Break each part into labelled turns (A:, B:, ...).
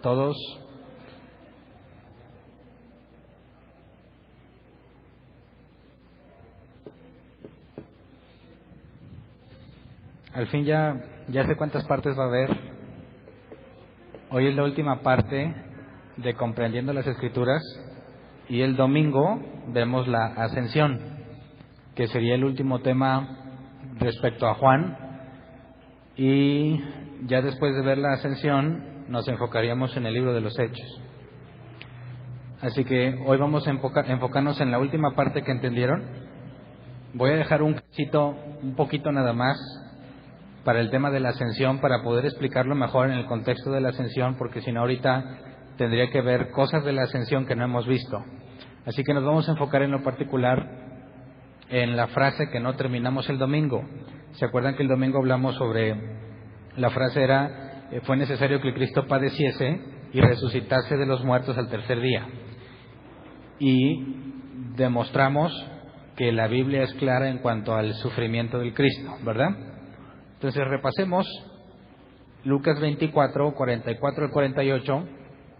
A: todos. Al fin ya sé cuántas partes va a haber. Hoy es la última parte de Comprendiendo las Escrituras y el domingo vemos la ascensión, que sería el último tema respecto a Juan, y ya después de ver la ascensión nos enfocaríamos en el libro de los Hechos. Así que hoy vamos a enfocarnos en la última parte que entendieron. Voy a dejar un poquito nada más para el tema de la ascensión, para poder explicarlo mejor en el contexto de la ascensión, porque si no ahorita tendría que ver cosas de la ascensión que no hemos visto. Así que nos vamos a enfocar en lo particular en la frase que no terminamos el domingo. ¿Se acuerdan que el domingo hablamos sobre la frase era fue necesario que el Cristo padeciese y resucitase de los muertos al tercer día? Y demostramos que la Biblia es clara en cuanto al sufrimiento del Cristo, ¿verdad? Entonces repasemos Lucas 24, 44 al 48,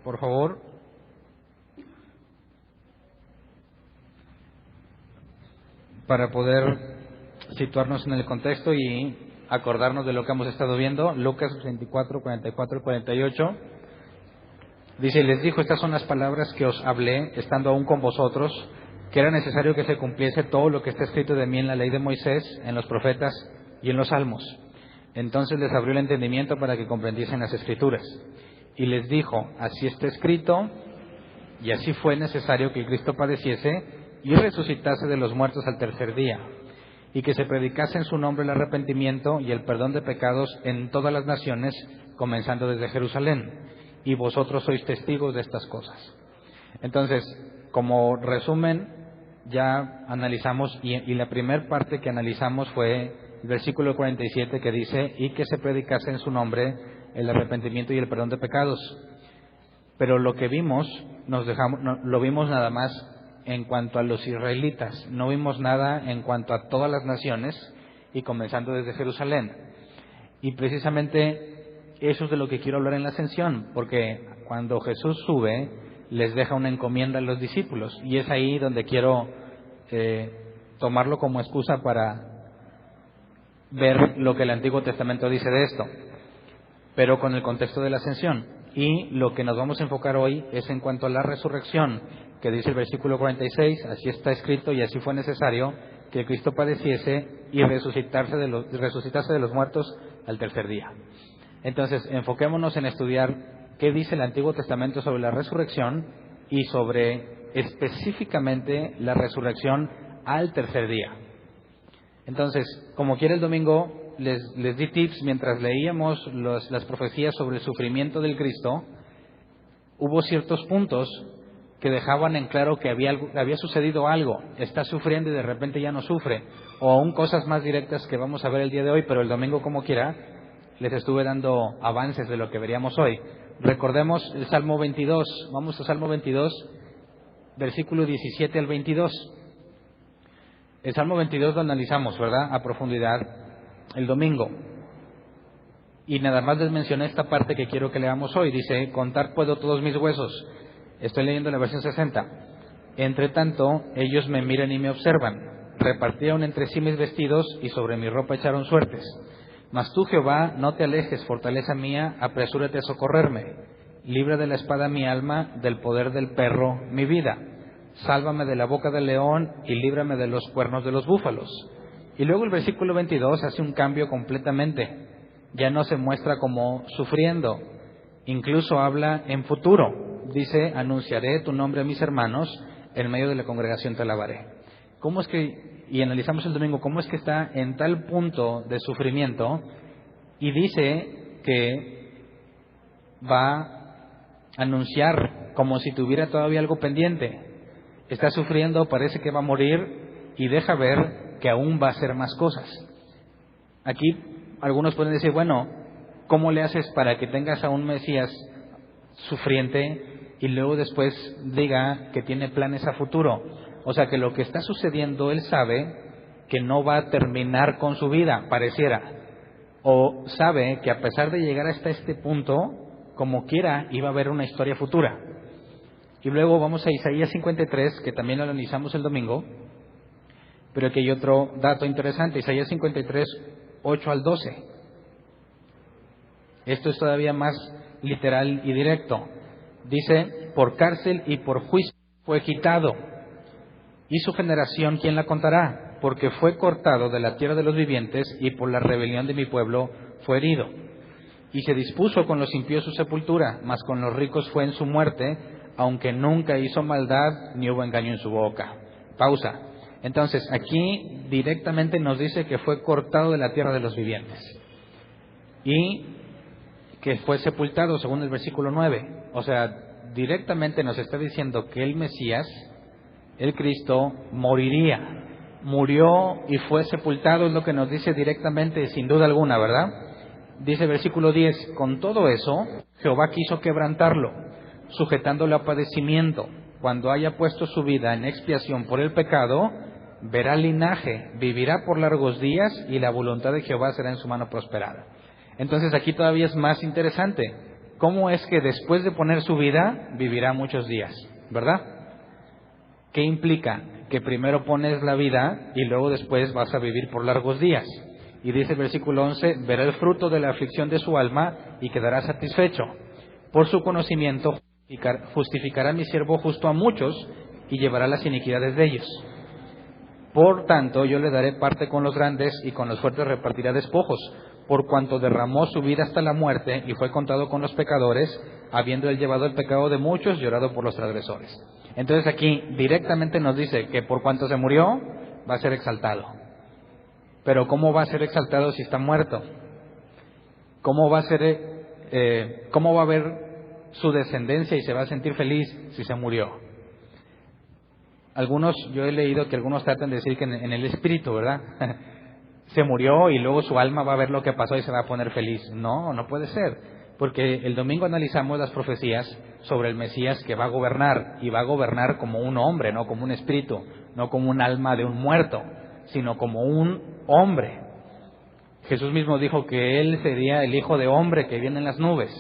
A: por favor. Para poder situarnos en el contexto y acordarnos de lo que hemos estado viendo. Lucas 24, 44 y 48. Dice: les dijo, estas son las palabras que os hablé, estando aún con vosotros, que era necesario que se cumpliese todo lo que está escrito de mí en la ley de Moisés, en los profetas y en los salmos. Entonces les abrió el entendimiento para que comprendiesen las Escrituras. Y les dijo: así está escrito, y así fue necesario que el Cristo padeciese y resucitase de los muertos al tercer día, y que se predicase en su nombre el arrepentimiento y el perdón de pecados en todas las naciones, comenzando desde Jerusalén. Y vosotros sois testigos de estas cosas. Entonces, como resumen, ya analizamos, y la primera parte que analizamos fue el versículo 47, que dice: y que se predicase en su nombre el arrepentimiento y el perdón de pecados. Pero lo que vimos, lo vimos nada más en cuanto a los israelitas, no vimos nada en cuanto a todas las naciones, y comenzando desde Jerusalén. Y precisamente eso es de lo que quiero hablar en la ascensión, porque cuando Jesús sube, les deja una encomienda a los discípulos, y es ahí donde quiero tomarlo como excusa para ver lo que el Antiguo Testamento dice de esto, pero con el contexto de la ascensión. Y lo que nos vamos a enfocar hoy es en cuanto a la resurrección, que dice el versículo 46, así está escrito, y así fue necesario que el Cristo padeciese y resucitase de los muertos al tercer día. Entonces, enfoquémonos en estudiar qué dice el Antiguo Testamento sobre la resurrección y sobre específicamente la resurrección al tercer día. Entonces, como quiera, el domingo les di tips mientras leíamos las profecías sobre el sufrimiento del Cristo. Hubo ciertos puntos que dejaban en claro que había sucedido algo, está sufriendo y de repente ya no sufre, o aún cosas más directas que vamos a ver el día de hoy, pero el domingo, como quiera, les estuve dando avances de lo que veríamos hoy. Recordemos el Salmo 22, vamos a Salmo 22, versículo 17 al 22. El Salmo 22 lo analizamos, ¿verdad?, a profundidad el domingo. Y nada más les mencioné esta parte que quiero que leamos hoy. Dice: contar puedo todos mis huesos. Estoy leyendo la versión 60. Entre tanto, ellos me miran y me observan. Repartieron entre sí mis vestidos y sobre mi ropa echaron suertes. Mas tú, Jehová, no te alejes, fortaleza mía, apresúrate a socorrerme. Libra de la espada mi alma, del poder del perro mi vida. Sálvame de la boca del león y líbrame de los cuernos de los búfalos. Y luego el versículo 22 hace un cambio completamente. Ya no se muestra como sufriendo, incluso habla en futuro. Dice: anunciaré tu nombre a mis hermanos, en medio de la congregación te alabaré. ¿Cómo es que, y analizamos el domingo, cómo es que está en tal punto de sufrimiento, y dice que va a anunciar como si tuviera todavía algo pendiente? Está sufriendo, parece que va a morir, y deja ver que aún va a hacer más cosas. Aquí algunos pueden decir: bueno, ¿cómo le haces para que tengas a un Mesías sufriente y luego después diga que tiene planes a futuro? O sea, que lo que está sucediendo, él sabe que no va a terminar con su vida, pareciera. O sabe que a pesar de llegar hasta este punto, como quiera iba a haber una historia futura. Y luego vamos a Isaías 53, que también lo analizamos el domingo, pero aquí hay otro dato interesante, Isaías 53, 8 al 12. Esto es todavía más literal y directo. Dice, por cárcel y por juicio fue quitado, y su generación, ¿quién la contará? Porque fue cortado de la tierra de los vivientes, y por la rebelión de mi pueblo fue herido. Y se dispuso con los impíos su sepultura, mas con los ricos fue en su muerte, aunque nunca hizo maldad, ni hubo engaño en su boca. Pausa. Entonces, aquí directamente nos dice que fue cortado de la tierra de los vivientes. Y que fue sepultado, según el versículo 9. O sea, directamente nos está diciendo que el Mesías, el Cristo, moriría. Murió y fue sepultado, es lo que nos dice directamente, sin duda alguna, ¿verdad? Dice el versículo 10, con todo eso, Jehová quiso quebrantarlo, sujetándolo a padecimiento. Cuando haya puesto su vida en expiación por el pecado, verá linaje, vivirá por largos días, y la voluntad de Jehová será en su mano prosperada. Entonces aquí todavía es más interesante. ¿Cómo es que después de poner su vida, vivirá muchos días? ¿Verdad? ¿Qué implica? Que primero pones la vida y luego después vas a vivir por largos días. Y dice el versículo 11, verá el fruto de la aflicción de su alma y quedará satisfecho. Por su conocimiento justificará a mi siervo justo a muchos y llevará las iniquidades de ellos. Por tanto, yo le daré parte con los grandes y con los fuertes repartirá despojos, por cuanto derramó su vida hasta la muerte y fue contado con los pecadores, habiendo él llevado el pecado de muchos, llorado por los transgresores. Entonces aquí directamente nos dice que por cuanto se murió, va a ser exaltado. Pero ¿cómo va a ser exaltado si está muerto? ¿Cómo va a ver su descendencia y se va a sentir feliz si se murió? Yo he leído que algunos tratan de decir que en el espíritu, ¿verdad? Se murió y luego su alma va a ver lo que pasó y se va a poner feliz. No, no puede ser. Porque el domingo analizamos las profecías sobre el Mesías que va a gobernar, y va a gobernar como un hombre, no como un espíritu, no como un alma de un muerto, sino como un hombre. Jesús mismo dijo que Él sería el Hijo de Hombre que viene en las nubes.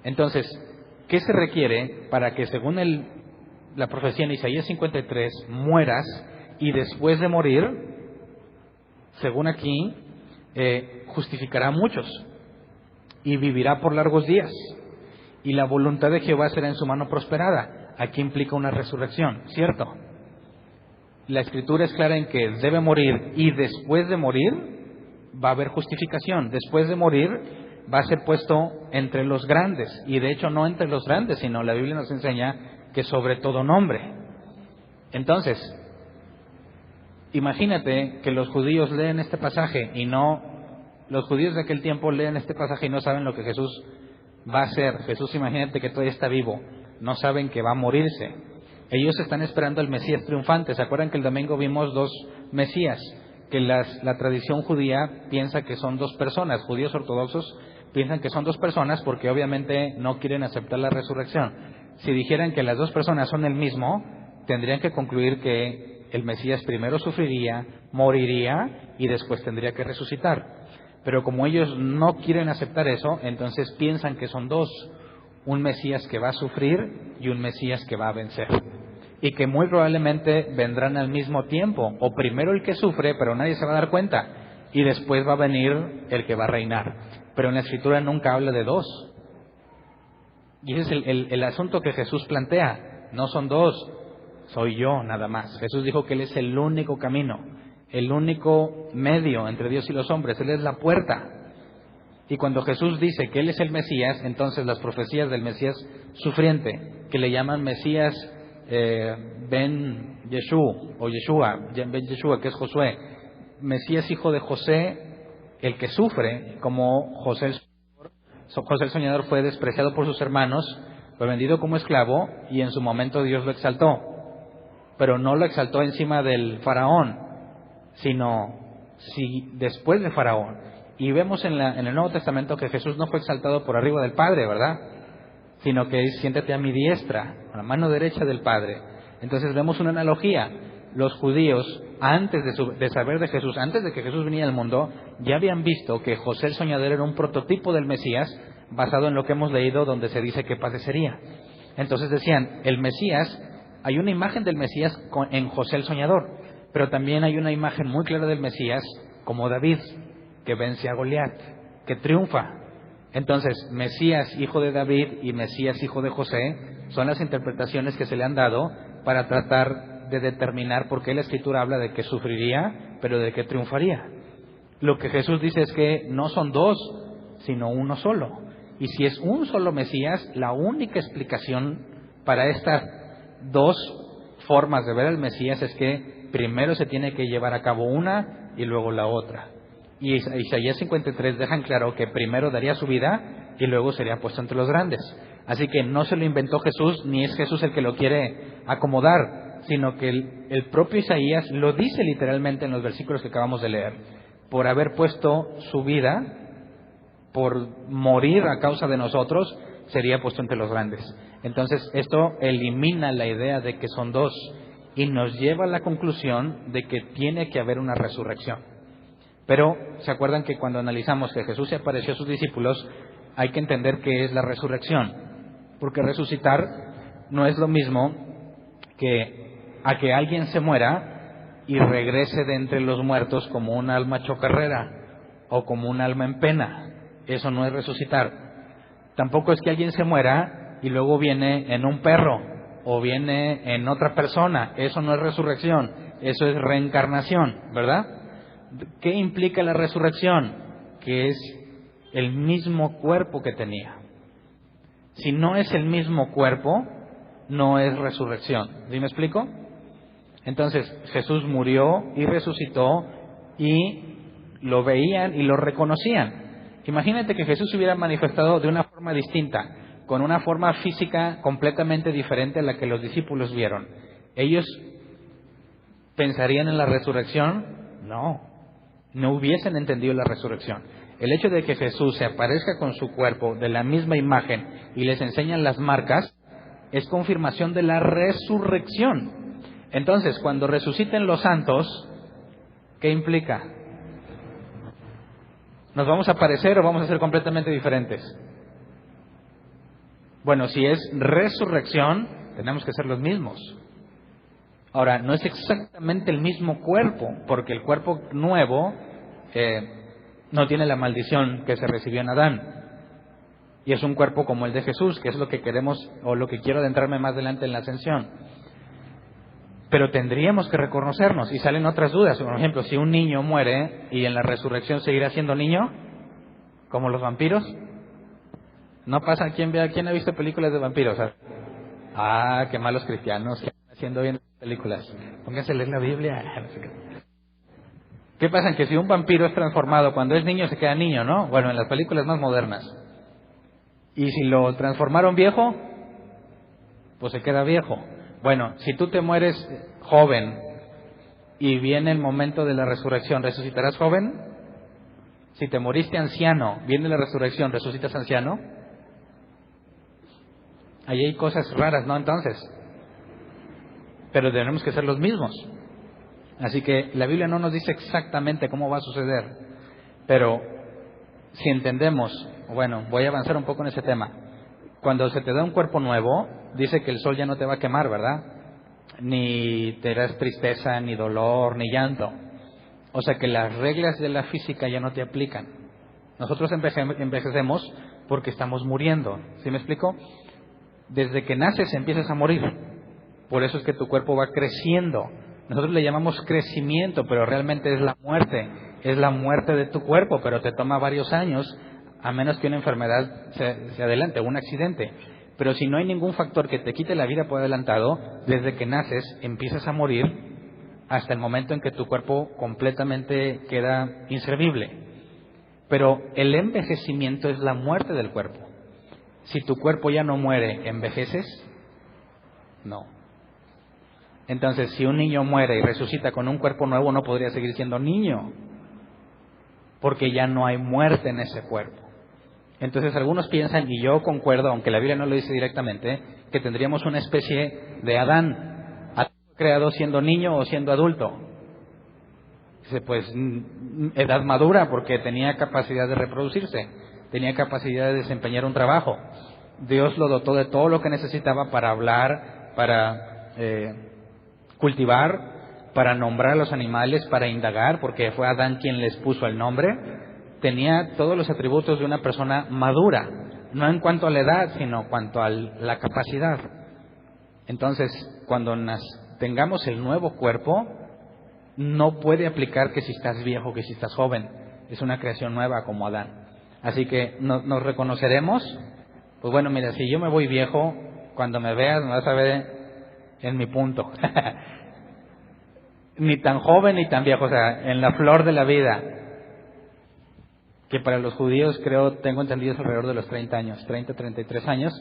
A: Entonces, ¿qué se requiere para que, según la profecía en Isaías 53, mueras y después de morir, según aquí, justificará a muchos y vivirá por largos días, y la voluntad de Jehová será en su mano prosperada? Aquí implica una resurrección, ¿cierto? La Escritura es clara en que debe morir, y después de morir va a haber justificación. Después de morir va a ser puesto entre los grandes, y de hecho no entre los grandes, sino la Biblia nos enseña que sobre todo nombre. Entonces, imagínate que los judíos leen este pasaje los judíos de aquel tiempo leen este pasaje y no saben lo que Jesús va a hacer. Jesús, imagínate que todavía está vivo, no saben que va a morirse. Ellos están esperando al Mesías triunfante. ¿Se acuerdan que el domingo vimos dos Mesías? Que la tradición judía piensa que son dos personas. Judíos ortodoxos piensan que son dos personas porque obviamente no quieren aceptar la resurrección. Si dijeran que las dos personas son el mismo, tendrían que concluir que el Mesías primero sufriría, moriría y después tendría que resucitar. Pero como ellos no quieren aceptar eso, entonces piensan que son dos: un Mesías que va a sufrir y un Mesías que va a vencer. Y que muy probablemente vendrán al mismo tiempo, o primero el que sufre, pero nadie se va a dar cuenta, y después va a venir el que va a reinar. Pero en la Escritura nunca habla de dos. Y ese es el asunto que Jesús plantea. No son dos, soy yo nada más. Jesús dijo que Él es el único camino, el único medio entre Dios y los hombres. Él es la puerta. Y cuando Jesús dice que Él es el Mesías, entonces las profecías del Mesías sufriente, que le llaman Mesías Ben Yeshua, o Yeshua, Ben Yeshua, que es Josué, Mesías hijo de José, el que sufre, como José el soñador fue despreciado por sus hermanos, fue vendido como esclavo, y en su momento Dios lo exaltó, pero no lo exaltó encima del faraón, sino después de faraón. Y vemos en el Nuevo Testamento que Jesús no fue exaltado por arriba del Padre, ¿verdad? Sino que siéntate a mi diestra, a la mano derecha del Padre. Entonces vemos una analogía. Los judíos, antes de saber de Jesús, antes de que Jesús viniera al mundo, ya habían visto que José el soñador era un prototipo del Mesías, basado en lo que hemos leído donde se dice que padecería. Entonces decían, el Mesías, hay una imagen del Mesías en José el Soñador, pero también hay una imagen muy clara del Mesías como David, que vence a Goliat, que triunfa. Entonces, Mesías hijo de David y Mesías hijo de José son las interpretaciones que se le han dado para tratar de determinar por qué la Escritura habla de que sufriría, pero de que triunfaría. Lo que Jesús dice es que no son dos, sino uno solo. Y si es un solo Mesías, la única explicación para estas dos formas de ver al Mesías es que primero se tiene que llevar a cabo una y luego la otra. Y Isaías 53 dejan claro que primero daría su vida y luego sería puesto entre los grandes. Así que no se lo inventó Jesús, ni es Jesús el que lo quiere acomodar, sino que el propio Isaías lo dice literalmente en los versículos que acabamos de leer. Por haber puesto su vida, por morir a causa de nosotros, sería puesto entre los grandes. Entonces, esto elimina la idea de que son dos y nos lleva a la conclusión de que tiene que haber una resurrección. Pero, ¿se acuerdan que cuando analizamos que Jesús se apareció a sus discípulos, hay que entender qué es la resurrección? Porque resucitar no es lo mismo que a que alguien se muera y regrese de entre los muertos como un alma chocarrera o como un alma en pena. Eso no es resucitar. Tampoco es que alguien se muera y luego viene en un perro o viene en otra persona. Eso no es resurrección, eso es reencarnación, ¿verdad? ¿Qué implica la resurrección? Que es el mismo cuerpo que tenía. Si no es el mismo cuerpo, no es resurrección. ¿Sí me explico? Entonces, Jesús murió y resucitó y lo veían y lo reconocían. Imagínate que Jesús se hubiera manifestado de una forma distinta, con una forma física completamente diferente a la que los discípulos vieron. ¿Ellos pensarían en la resurrección? No hubiesen entendido la resurrección. El hecho de que Jesús se aparezca con su cuerpo de la misma imagen y les enseñan las marcas es confirmación de la resurrección. Entonces, cuando resuciten los santos, ¿qué implica? ¿Nos vamos a parecer o vamos a ser completamente diferentes? Bueno, si es resurrección, tenemos que ser los mismos. Ahora, no es exactamente el mismo cuerpo, porque el cuerpo nuevo no tiene la maldición que se recibió en Adán. Y es un cuerpo como el de Jesús, que es lo que queremos o lo que quiero adentrarme más adelante en la ascensión. Pero tendríamos que reconocernos y salen otras dudas. Por ejemplo, si un niño muere y en la resurrección seguirá siendo niño, como los vampiros. No pasa, ¿quién ha visto películas de vampiros? Qué malos cristianos que están haciendo bien películas. Pónganse a leer la Biblia. ¿Qué pasa? Que si un vampiro es transformado cuando es niño se queda niño, ¿no? Bueno, en las películas más modernas. Y si lo transformaron viejo, pues se queda viejo. Bueno, si tú te mueres joven y viene el momento de la resurrección, ¿resucitarás joven? Si te moriste anciano, viene la resurrección, ¿resucitas anciano? Ahí hay cosas raras, ¿no? Entonces, pero tenemos que ser los mismos. Así que la Biblia no nos dice exactamente cómo va a suceder, pero si entendemos, bueno, voy a avanzar un poco en ese tema. Cuando se te da un cuerpo nuevo, dice que el sol ya no te va a quemar, ¿verdad? Ni te das tristeza, ni dolor, ni llanto. O sea que las reglas de la física ya no te aplican. Nosotros envejecemos porque estamos muriendo. ¿Sí me explico? Desde que naces empiezas a morir. Por eso es que tu cuerpo va creciendo. Nosotros le llamamos crecimiento, pero realmente es la muerte. Es la muerte de tu cuerpo, pero te toma varios años, a menos que una enfermedad se adelante, un accidente. Pero si no hay ningún factor que te quite la vida por adelantado, desde que naces empiezas a morir hasta el momento en que tu cuerpo completamente queda inservible. Pero el envejecimiento es la muerte del cuerpo. Si tu cuerpo ya no muere, ¿envejeces? No. Entonces, si un niño muere y resucita con un cuerpo nuevo, no podría seguir siendo niño, porque ya no hay muerte en ese cuerpo. Entonces, algunos piensan, y yo concuerdo, aunque la Biblia no lo dice directamente, que tendríamos una especie de Adán, creado siendo niño o siendo adulto. Dice, pues, edad madura, porque tenía capacidad de reproducirse. tenía capacidad de desempeñar un trabajo. Dios lo dotó de todo lo que necesitaba para hablar, para cultivar, para nombrar a los animales, para indagar, porque fue Adán quien les puso el nombre. Tenía todos los atributos de una persona madura, no en cuanto a la edad, sino en cuanto a la capacidad. Entonces, cuando tengamos el nuevo cuerpo, no puede aplicar que si estás viejo, que si estás joven. Es una creación nueva como Adán. Así que nos reconoceremos. Pues bueno, mira, si yo me voy viejo, cuando me veas me vas a ver en mi punto. Ni tan joven ni tan viejo, o sea, en la flor de la vida. Que para los judíos, tengo entendido, es alrededor de los 30 años, 30, 33 años,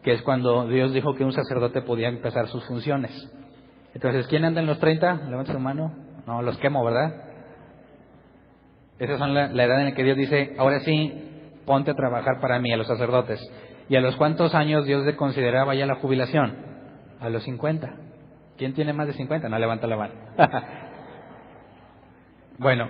A: que es cuando Dios dijo que un sacerdote podía empezar sus funciones. Entonces, ¿quién anda en los 30? Levanta su mano. No, los quemo, ¿verdad? Esas son la edad en la que Dios dice, ahora sí, ponte a trabajar para mí, a los sacerdotes. ¿Y a los cuántos años Dios le consideraba ya la jubilación? A los 50. ¿Quién tiene más de 50? No, levanta la mano. Bueno,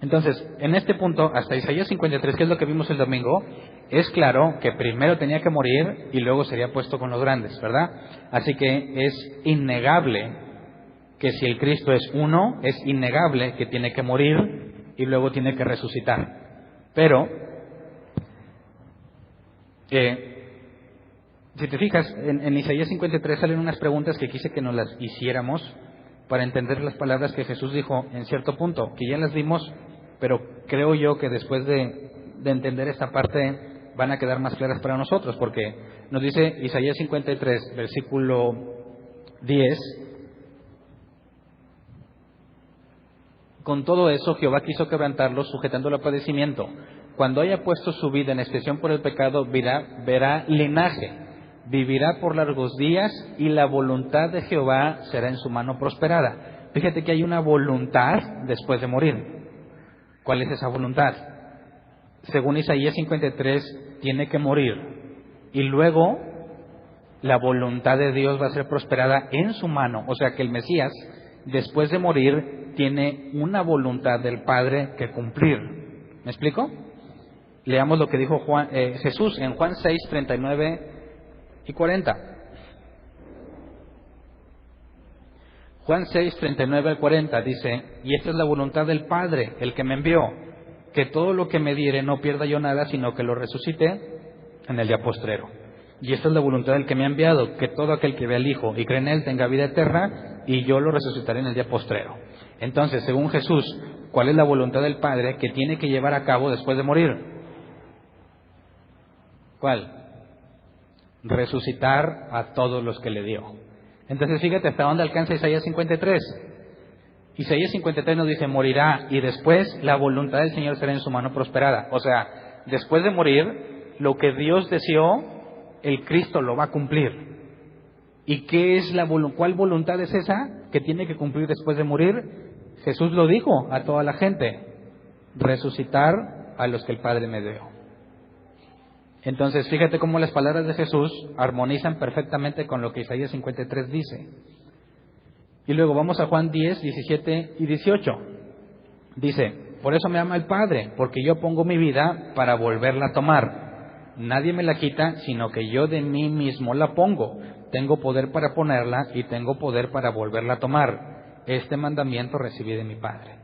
A: entonces, en este punto, hasta Isaías 53, que es lo que vimos el domingo, es claro que primero tenía que morir y luego sería puesto con los grandes, ¿verdad? Así que es innegable que si el Cristo es uno, es innegable que tiene que morir y luego tiene que resucitar. Pero, si te fijas, en Isaías 53 salen unas preguntas que quise que nos las hiciéramos para entender las palabras que Jesús dijo en cierto punto, que ya las vimos, pero creo yo que después de entender esta parte van a quedar más claras para nosotros, porque nos dice Isaías 53, versículo 10, con todo eso Jehová quiso quebrantarlos, sujetándolo a padecimiento. Cuando haya puesto su vida en expiación por el pecado, verá linaje, vivirá por largos días, y la voluntad de Jehová será en su mano prosperada. Fíjate que hay una voluntad después de morir. ¿Cuál es esa voluntad? Según Isaías 53, tiene que morir, y luego la voluntad de Dios va a ser prosperada en su mano. O sea que el Mesías, después de morir, tiene una voluntad del Padre que cumplir. ¿Me explico? Leamos lo que dijo Jesús en Juan 6, 39 y 40. Juan 6, 39 al 40 dice, y esta es la voluntad del Padre, el que me envió, que todo lo que me diere no pierda yo nada, sino que lo resucite en el día postrero. Y esta es la voluntad del que me ha enviado, que todo aquel que ve al Hijo y cree en Él tenga vida eterna, y yo lo resucitaré en el día postrero. Entonces, según Jesús, ¿cuál es la voluntad del Padre que tiene que llevar a cabo después de morir? ¿Cuál? Resucitar a todos los que le dio. Entonces, fíjate hasta dónde alcanza Isaías 53. Isaías 53 nos dice, morirá, y después la voluntad del Señor será en su mano prosperada. O sea, después de morir, lo que Dios deseó, el Cristo lo va a cumplir. ¿Y qué es cuál voluntad es esa que tiene que cumplir después de morir? Jesús lo dijo a toda la gente, resucitar a los que el Padre me dio. Entonces, fíjate cómo las palabras de Jesús armonizan perfectamente con lo que Isaías 53 dice. Y luego vamos a Juan 10, 17 y 18. Dice, por eso me ama el Padre, porque yo pongo mi vida para volverla a tomar. Nadie me la quita, sino que yo de mí mismo la pongo. Tengo poder para ponerla y tengo poder para volverla a tomar. Este mandamiento recibí de mi Padre.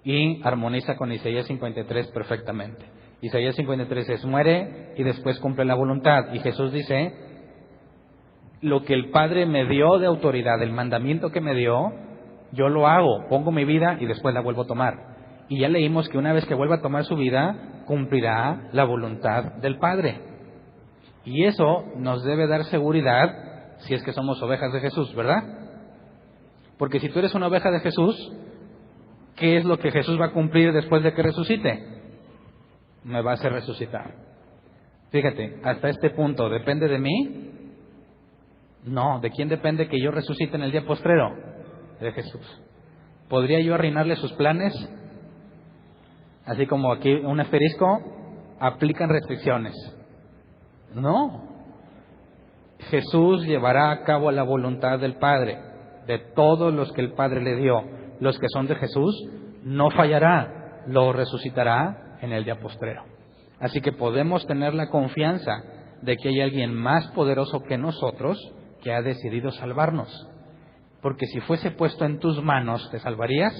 A: Y armoniza con Isaías 53 perfectamente. Isaías 53 es muere y después cumple la voluntad. Y Jesús dice, lo que el Padre me dio de autoridad, el mandamiento que me dio, yo lo hago, pongo mi vida y después la vuelvo a tomar. Y ya leímos que una vez que vuelva a tomar su vida, cumplirá la voluntad del Padre. Y eso nos debe dar seguridad si es que somos ovejas de Jesús, ¿verdad? Porque si tú eres una oveja de Jesús, ¿qué es lo que Jesús va a cumplir después de que resucite? Me va a hacer resucitar. Fíjate, hasta este punto, ¿depende de mí? No, ¿de quién depende que yo resucite en el día postrero? De Jesús. ¿Podría yo arruinarle sus planes? Así como aquí un asterisco, aplican restricciones. No. Jesús llevará a cabo la voluntad del Padre, de todos los que el Padre le dio. Los que son de Jesús, no fallará, lo resucitará en el día postrero. Así que podemos tener la confianza de que hay alguien más poderoso que nosotros que ha decidido salvarnos. Porque si fuese puesto en tus manos, ¿te salvarías?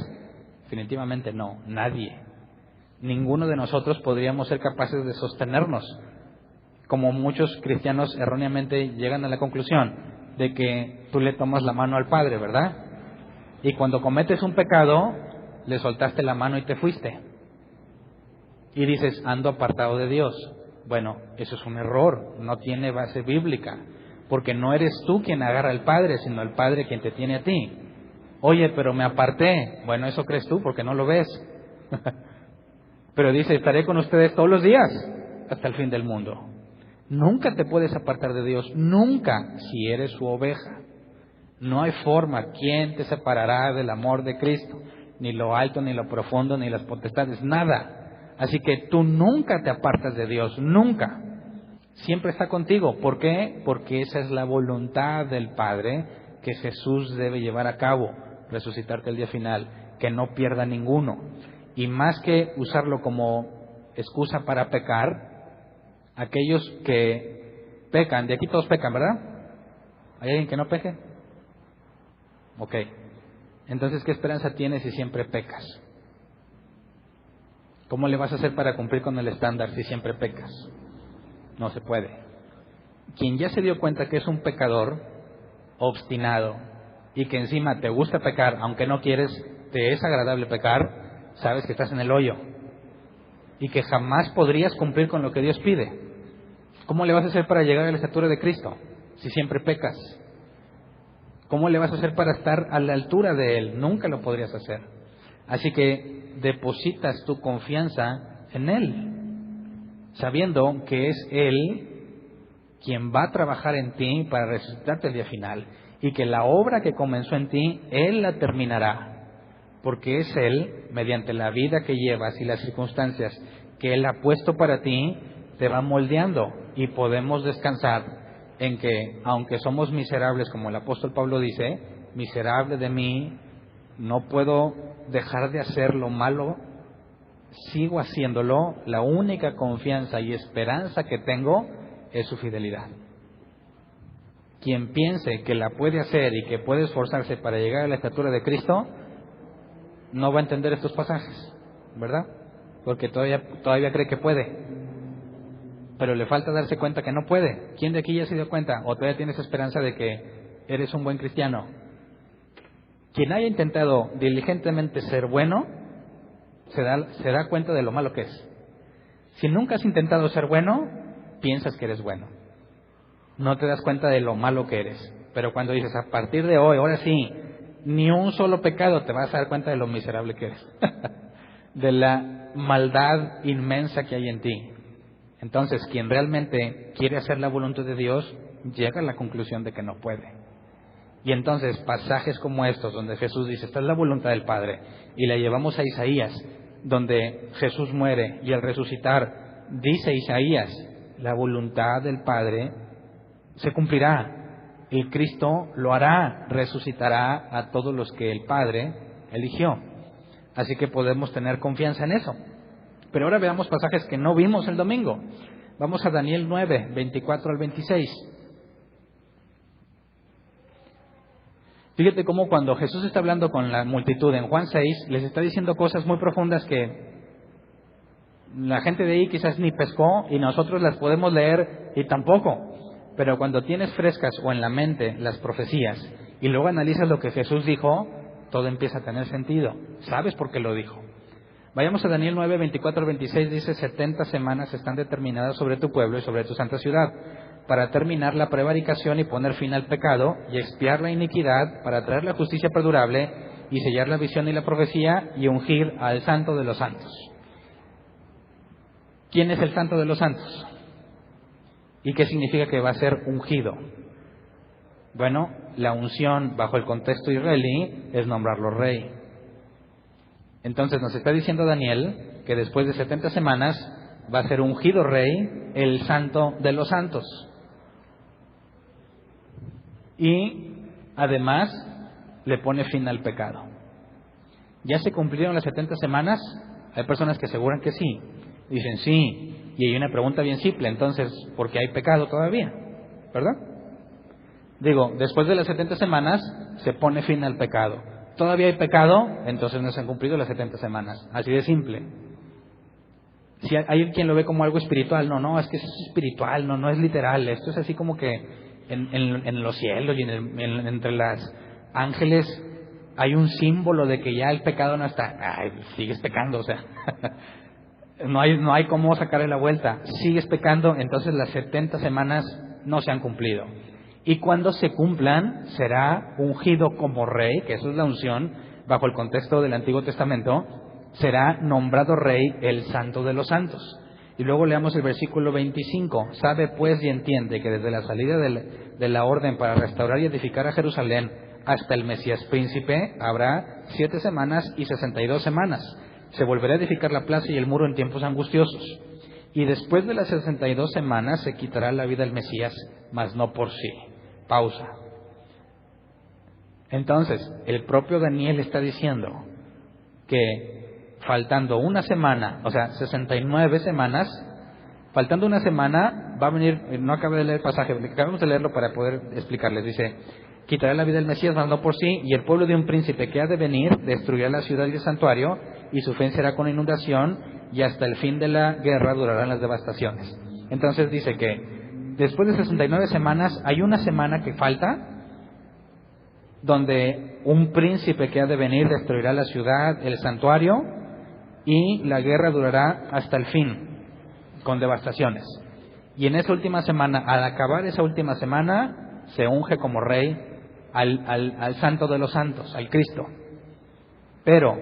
A: Definitivamente no, nadie. Ninguno de nosotros podríamos ser capaces de sostenernos. Como muchos cristianos erróneamente llegan a la conclusión de que tú le tomas la mano al Padre, ¿verdad? Y cuando cometes un pecado, le soltaste la mano y te fuiste. Y dices, ando apartado de Dios. Bueno, eso es un error, no tiene base bíblica, porque no eres tú quien agarra al Padre, sino el Padre quien te tiene a ti. Oye, pero me aparté. Bueno, eso crees tú, porque no lo ves. Pero dice, estaré con ustedes todos los días, hasta el fin del mundo. Nunca te puedes apartar de Dios, nunca, si eres su oveja. No hay forma. ¿Quién te separará del amor de Cristo? Ni lo alto, ni lo profundo, ni las potestades, nada. Así que tú nunca te apartas de Dios, nunca. Siempre está contigo. ¿Por qué? Porque esa es la voluntad del Padre que Jesús debe llevar a cabo, resucitarte el día final, que no pierda ninguno. Y más que usarlo como excusa para pecar, aquellos que pecan, de aquí todos pecan, ¿verdad? ¿Hay alguien que no peque? Ok. Entonces, ¿qué esperanza tienes si siempre pecas? ¿Cómo le vas a hacer para cumplir con el estándar si siempre pecas? No se puede. Quien ya se dio cuenta que es un pecador obstinado y que encima te gusta pecar, aunque no quieres, te es agradable pecar, sabes que estás en el hoyo y que jamás podrías cumplir con lo que Dios pide. ¿Cómo le vas a hacer para llegar a la estatura de Cristo si siempre pecas? ¿Cómo le vas a hacer para estar a la altura de Él? Nunca lo podrías hacer. Así que depositas tu confianza en Él, sabiendo que es Él quien va a trabajar en ti para resucitarte el día final, y que la obra que comenzó en ti, Él la terminará, porque es Él, mediante la vida que llevas y las circunstancias que Él ha puesto para ti, te va moldeando, y podemos descansar en que, aunque somos miserables, como el apóstol Pablo dice, miserable de mí, no puedo dejar de hacer lo malo, sigo haciéndolo, la única confianza y esperanza que tengo es su fidelidad. Quien piense que la puede hacer y que puede esforzarse para llegar a la estatura de Cristo, no va a entender estos pasajes, ¿verdad? Porque todavía cree que puede, pero le falta darse cuenta que no puede. ¿Quién de aquí ya se dio cuenta? ¿O todavía tienes esperanza de que eres un buen cristiano? Quien haya intentado diligentemente ser bueno, se da cuenta de lo malo que es. Si nunca has intentado ser bueno, piensas que eres bueno. No te das cuenta de lo malo que eres. Pero cuando dices, a partir de hoy, ahora sí, ni un solo pecado, te vas a dar cuenta de lo miserable que eres. De la maldad inmensa que hay en ti. Entonces, quien realmente quiere hacer la voluntad de Dios, llega a la conclusión de que no puede. Y entonces, pasajes como estos, donde Jesús dice, esta es la voluntad del Padre, y la llevamos a Isaías, donde Jesús muere, y al resucitar, dice Isaías, la voluntad del Padre se cumplirá. El Cristo lo hará, resucitará a todos los que el Padre eligió. Así que podemos tener confianza en eso. Pero ahora veamos pasajes que no vimos el domingo. Vamos a Daniel 9, 24 al 26. Fíjate cómo cuando Jesús está hablando con la multitud en Juan 6, les está diciendo cosas muy profundas que la gente de ahí quizás ni pescó y nosotros las podemos leer y tampoco. Pero cuando tienes frescas o en la mente las profecías y luego analizas lo que Jesús dijo, todo empieza a tener sentido. ¿Sabes por qué lo dijo? Vayamos a Daniel 9, 24 al 26, dice, 70 semanas están determinadas sobre tu pueblo y sobre tu santa ciudad, para terminar la prevaricación y poner fin al pecado, y expiar la iniquidad, para traer la justicia perdurable, y sellar la visión y la profecía, y ungir al santo de los santos. ¿Quién es el santo de los santos? ¿Y qué significa que va a ser ungido? Bueno, la unción bajo el contexto israelí es nombrarlo rey. Entonces nos está diciendo Daniel que después de 70 semanas va a ser ungido rey, el santo de los santos. Y además le pone fin al pecado. ¿Ya se cumplieron las 70 semanas? Hay personas que aseguran que sí. Dicen sí. Y hay una pregunta bien simple, entonces, ¿por qué hay pecado todavía? ¿Verdad? Digo, después de las 70 semanas se pone fin al pecado. ¿Todavía hay pecado? Entonces no se han cumplido las 70 semanas. Así de simple. Si hay quien lo ve como algo espiritual, no, es que es espiritual, no es literal. Esto es así como que en los cielos y entre las ángeles hay un símbolo de que ya el pecado no está. Ay, sigues pecando, o sea, no hay cómo sacarle la vuelta. Sigues pecando, entonces las 70 semanas no se han cumplido. Y cuando se cumplan, será ungido como rey, que eso es la unción, bajo el contexto del Antiguo Testamento, será nombrado rey el Santo de los Santos. Y luego leamos el versículo 25. Sabe pues y entiende que desde la salida de la orden para restaurar y edificar a Jerusalén hasta el Mesías príncipe habrá 7 semanas y 62 semanas. Se volverá a edificar la plaza y el muro en tiempos angustiosos. Y después de las 62 semanas se quitará la vida al Mesías, mas no por sí. Pausa. Entonces, el propio Daniel está diciendo que faltando una semana, o sea, 69 semanas, faltando una semana, va a venir, no acabo de leer el pasaje, acabamos de leerlo para poder explicarles, dice, quitará la vida del Mesías, mas no por sí, y el pueblo de un príncipe que ha de venir destruirá la ciudad y el santuario, y su fin será con inundación, y hasta el fin de la guerra durarán las devastaciones. Entonces dice que después de 69 semanas, hay una semana que falta, donde un príncipe que ha de venir destruirá la ciudad, el santuario, y la guerra durará hasta el fin, con devastaciones. Y en esa última semana, al acabar esa última semana, se unge como rey al Santo de los Santos, al Cristo. Pero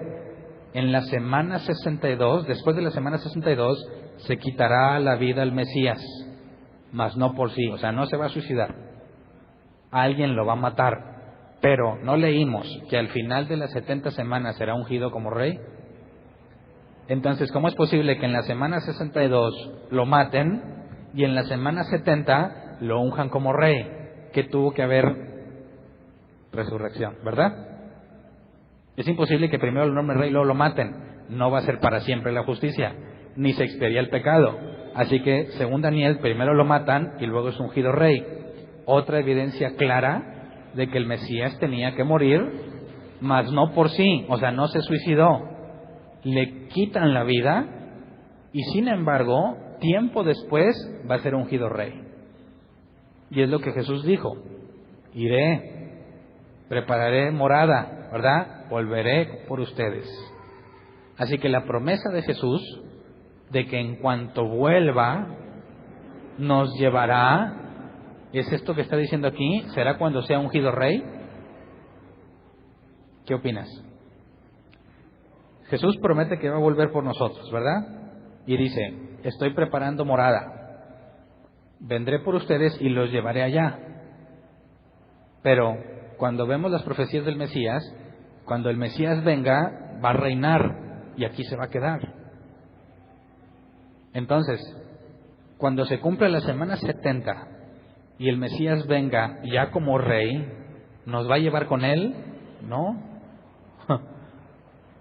A: en la semana 62, después de la semana 62, se quitará la vida al Mesías, mas no por sí, o sea, no se va a suicidar. Alguien lo va a matar. Pero ¿no leímos que al final de las 70 semanas será ungido como rey? Entonces, ¿cómo es posible que en la semana 62 lo maten y en la semana 70 lo unjan como rey? Que tuvo que haber resurrección, ¿verdad? Es imposible que primero lo nombren rey y luego lo maten. No va a ser para siempre la justicia, ni se expiaría el pecado. Así que, según Daniel, primero lo matan y luego es ungido rey. Otra evidencia clara de que el Mesías tenía que morir, mas no por sí, o sea, no se suicidó. Le quitan la vida y sin embargo, tiempo después va a ser ungido rey. Y es lo que Jesús dijo: iré, prepararé morada, ¿verdad? Volveré por ustedes. Así que la promesa de Jesús de que en cuanto vuelva nos llevará, ¿es esto que está diciendo aquí? ¿Será cuando sea ungido rey? ¿Qué opinas? Jesús promete que va a volver por nosotros, ¿verdad? Y dice: estoy preparando morada, vendré por ustedes y los llevaré allá. Pero cuando vemos las profecías del Mesías, cuando el Mesías venga, va a reinar y aquí se va a quedar. Entonces, cuando se cumpla la semana 70 y el Mesías venga ya como rey, ¿nos va a llevar con él? No.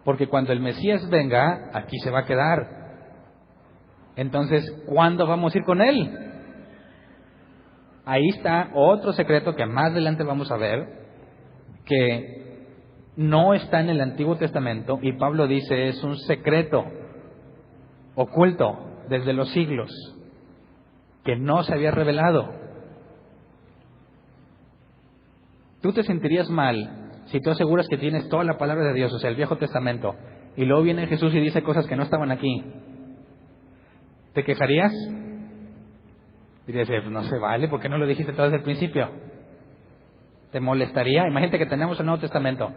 A: Porque cuando el Mesías venga, aquí se va a quedar. Entonces, ¿cuándo vamos a ir con él? Ahí está otro secreto que más adelante vamos a ver, que no está en el Antiguo Testamento, y Pablo dice es un secreto oculto desde los siglos, que no se había revelado. Tú te sentirías mal si tú aseguras que tienes toda la palabra de Dios, o sea, el Viejo Testamento, y luego viene Jesús y dice cosas que no estaban aquí. ¿Te quejarías? Dirías, pues no se vale, ¿por qué no lo dijiste todo desde el principio? ¿Te molestaría? Imagínate que tenemos el Nuevo Testamento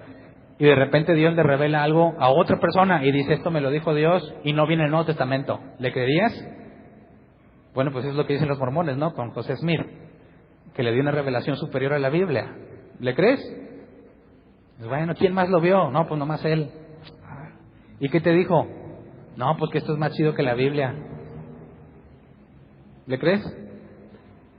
A: y de repente Dios le revela algo a otra persona y dice, esto me lo dijo Dios, y no viene el Nuevo Testamento. ¿Le creerías? Bueno, pues es lo que dicen los mormones, ¿no? Con José Smith, que le dio una revelación superior a la Biblia. ¿Le crees? Pues bueno, ¿quién más lo vio? No, pues nomás él. ¿Y qué te dijo? No, pues que esto es más chido que la Biblia. ¿Le crees?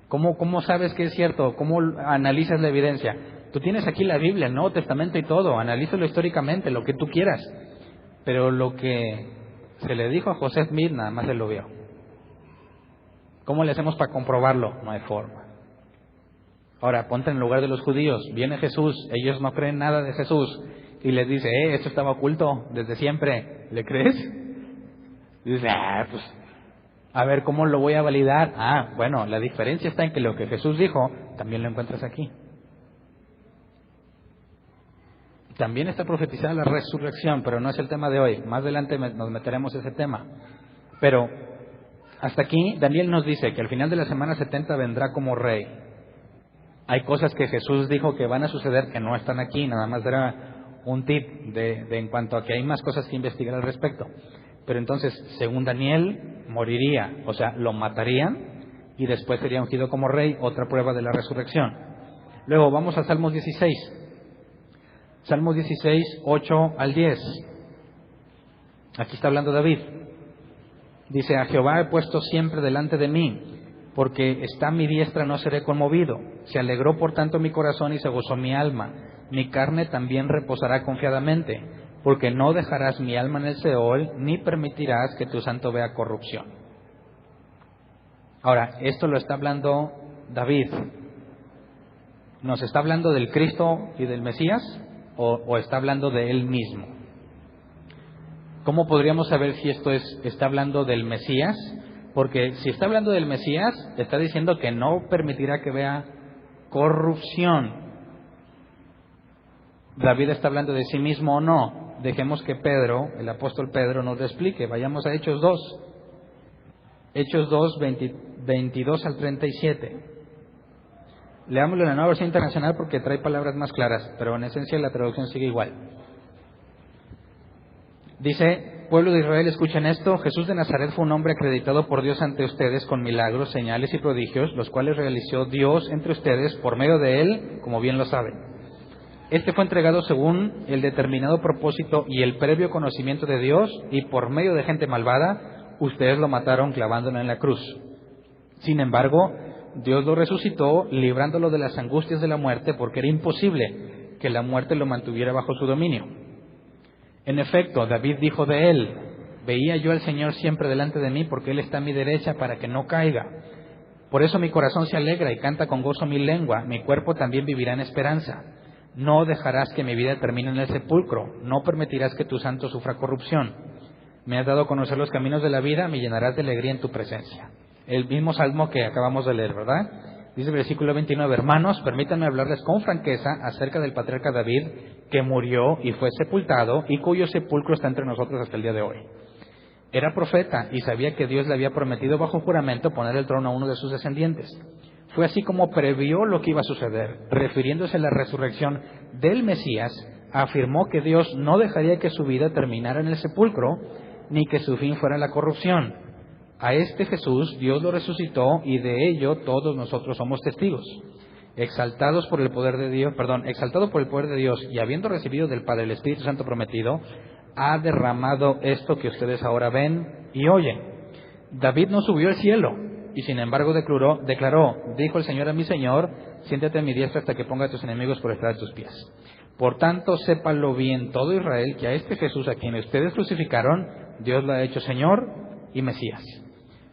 A: ¿Cómo sabes que es cierto? ¿Cómo analizas la evidencia? Tú tienes aquí la Biblia, el Nuevo Testamento y todo. Analízalo históricamente, lo que tú quieras. Pero lo que se le dijo a José Smith, nada más él lo vio. ¿Cómo le hacemos para comprobarlo? No hay forma. Ahora, ponte en el lugar de los judíos. Viene Jesús, ellos no creen nada de Jesús. Y les dice, esto estaba oculto desde siempre. ¿Le crees? Y dice, pues, a ver, ¿cómo lo voy a validar? Bueno, la diferencia está en que lo que Jesús dijo, también lo encuentras aquí. También está profetizada la resurrección, pero no es el tema de hoy. Más adelante nos meteremos ese tema. Pero hasta aquí Daniel nos dice que al final de la semana 70 vendrá como rey. Hay cosas que Jesús dijo que van a suceder que no están aquí, nada más era un tip de en cuanto a que hay más cosas que investigar al respecto. Pero entonces, según Daniel, moriría, o sea, lo matarían y después sería ungido como rey, otra prueba de la resurrección. Luego vamos a Salmos 16. Salmos 16, 8 al 10. Aquí está hablando David. Dice, a Jehová he puesto siempre delante de mí, porque está a mi diestra no seré conmovido. Se alegró por tanto mi corazón y se gozó mi alma. Mi carne también reposará confiadamente, porque no dejarás mi alma en el Seol, ni permitirás que tu santo vea corrupción. Ahora, esto lo está hablando David. ¿Nos está hablando del Cristo y del Mesías? ¿O está hablando de él mismo? ¿Cómo podríamos saber si esto está hablando del Mesías? Porque si está hablando del Mesías, está diciendo que no permitirá que vea corrupción. ¿David está hablando de sí mismo o no? Dejemos que Pedro, el apóstol Pedro, nos lo explique. Vayamos a Hechos 2. Hechos 2, 22 al 37. Leámoslo en la Nueva Versión Internacional porque trae palabras más claras, pero en esencia la traducción sigue igual. Dice, pueblo de Israel, escuchen esto. Jesús de Nazaret fue un hombre acreditado por Dios ante ustedes con milagros, señales y prodigios, los cuales realizó Dios entre ustedes por medio de él, como bien lo saben. Este fue entregado según el determinado propósito y el previo conocimiento de Dios, y por medio de gente malvada, ustedes lo mataron clavándolo en la cruz. Sin embargo, Dios lo resucitó, librándolo de las angustias de la muerte, porque era imposible que la muerte lo mantuviera bajo su dominio. En efecto, David dijo de él, veía yo al Señor siempre delante de mí, porque Él está a mi derecha para que no caiga. Por eso mi corazón se alegra y canta con gozo mi lengua, mi cuerpo también vivirá en esperanza. No dejarás que mi vida termine en el sepulcro, no permitirás que tu santo sufra corrupción. Me has dado a conocer los caminos de la vida, me llenarás de alegría en tu presencia. El mismo salmo que acabamos de leer, ¿verdad? Dice el versículo 29, hermanos, permítanme hablarles con franqueza acerca del patriarca David, que murió y fue sepultado, y cuyo sepulcro está entre nosotros hasta el día de hoy. Era profeta y sabía que Dios le había prometido bajo juramento poner el trono a uno de sus descendientes. Fue así como previó lo que iba a suceder. Refiriéndose a la resurrección del Mesías, afirmó que Dios no dejaría que su vida terminara en el sepulcro, ni que su fin fuera la corrupción. A este Jesús Dios lo resucitó y de ello todos nosotros somos testigos. Exaltado por el poder de Dios y habiendo recibido del Padre el Espíritu Santo prometido, ha derramado esto que ustedes ahora ven y oyen. David no subió al cielo y sin embargo declaró, dijo el Señor a mi Señor, siéntate a mi diestra hasta que ponga a tus enemigos por estrado de tus pies. Por tanto, sépanlo bien todo Israel, que a este Jesús a quien ustedes crucificaron, Dios lo ha hecho Señor y Mesías.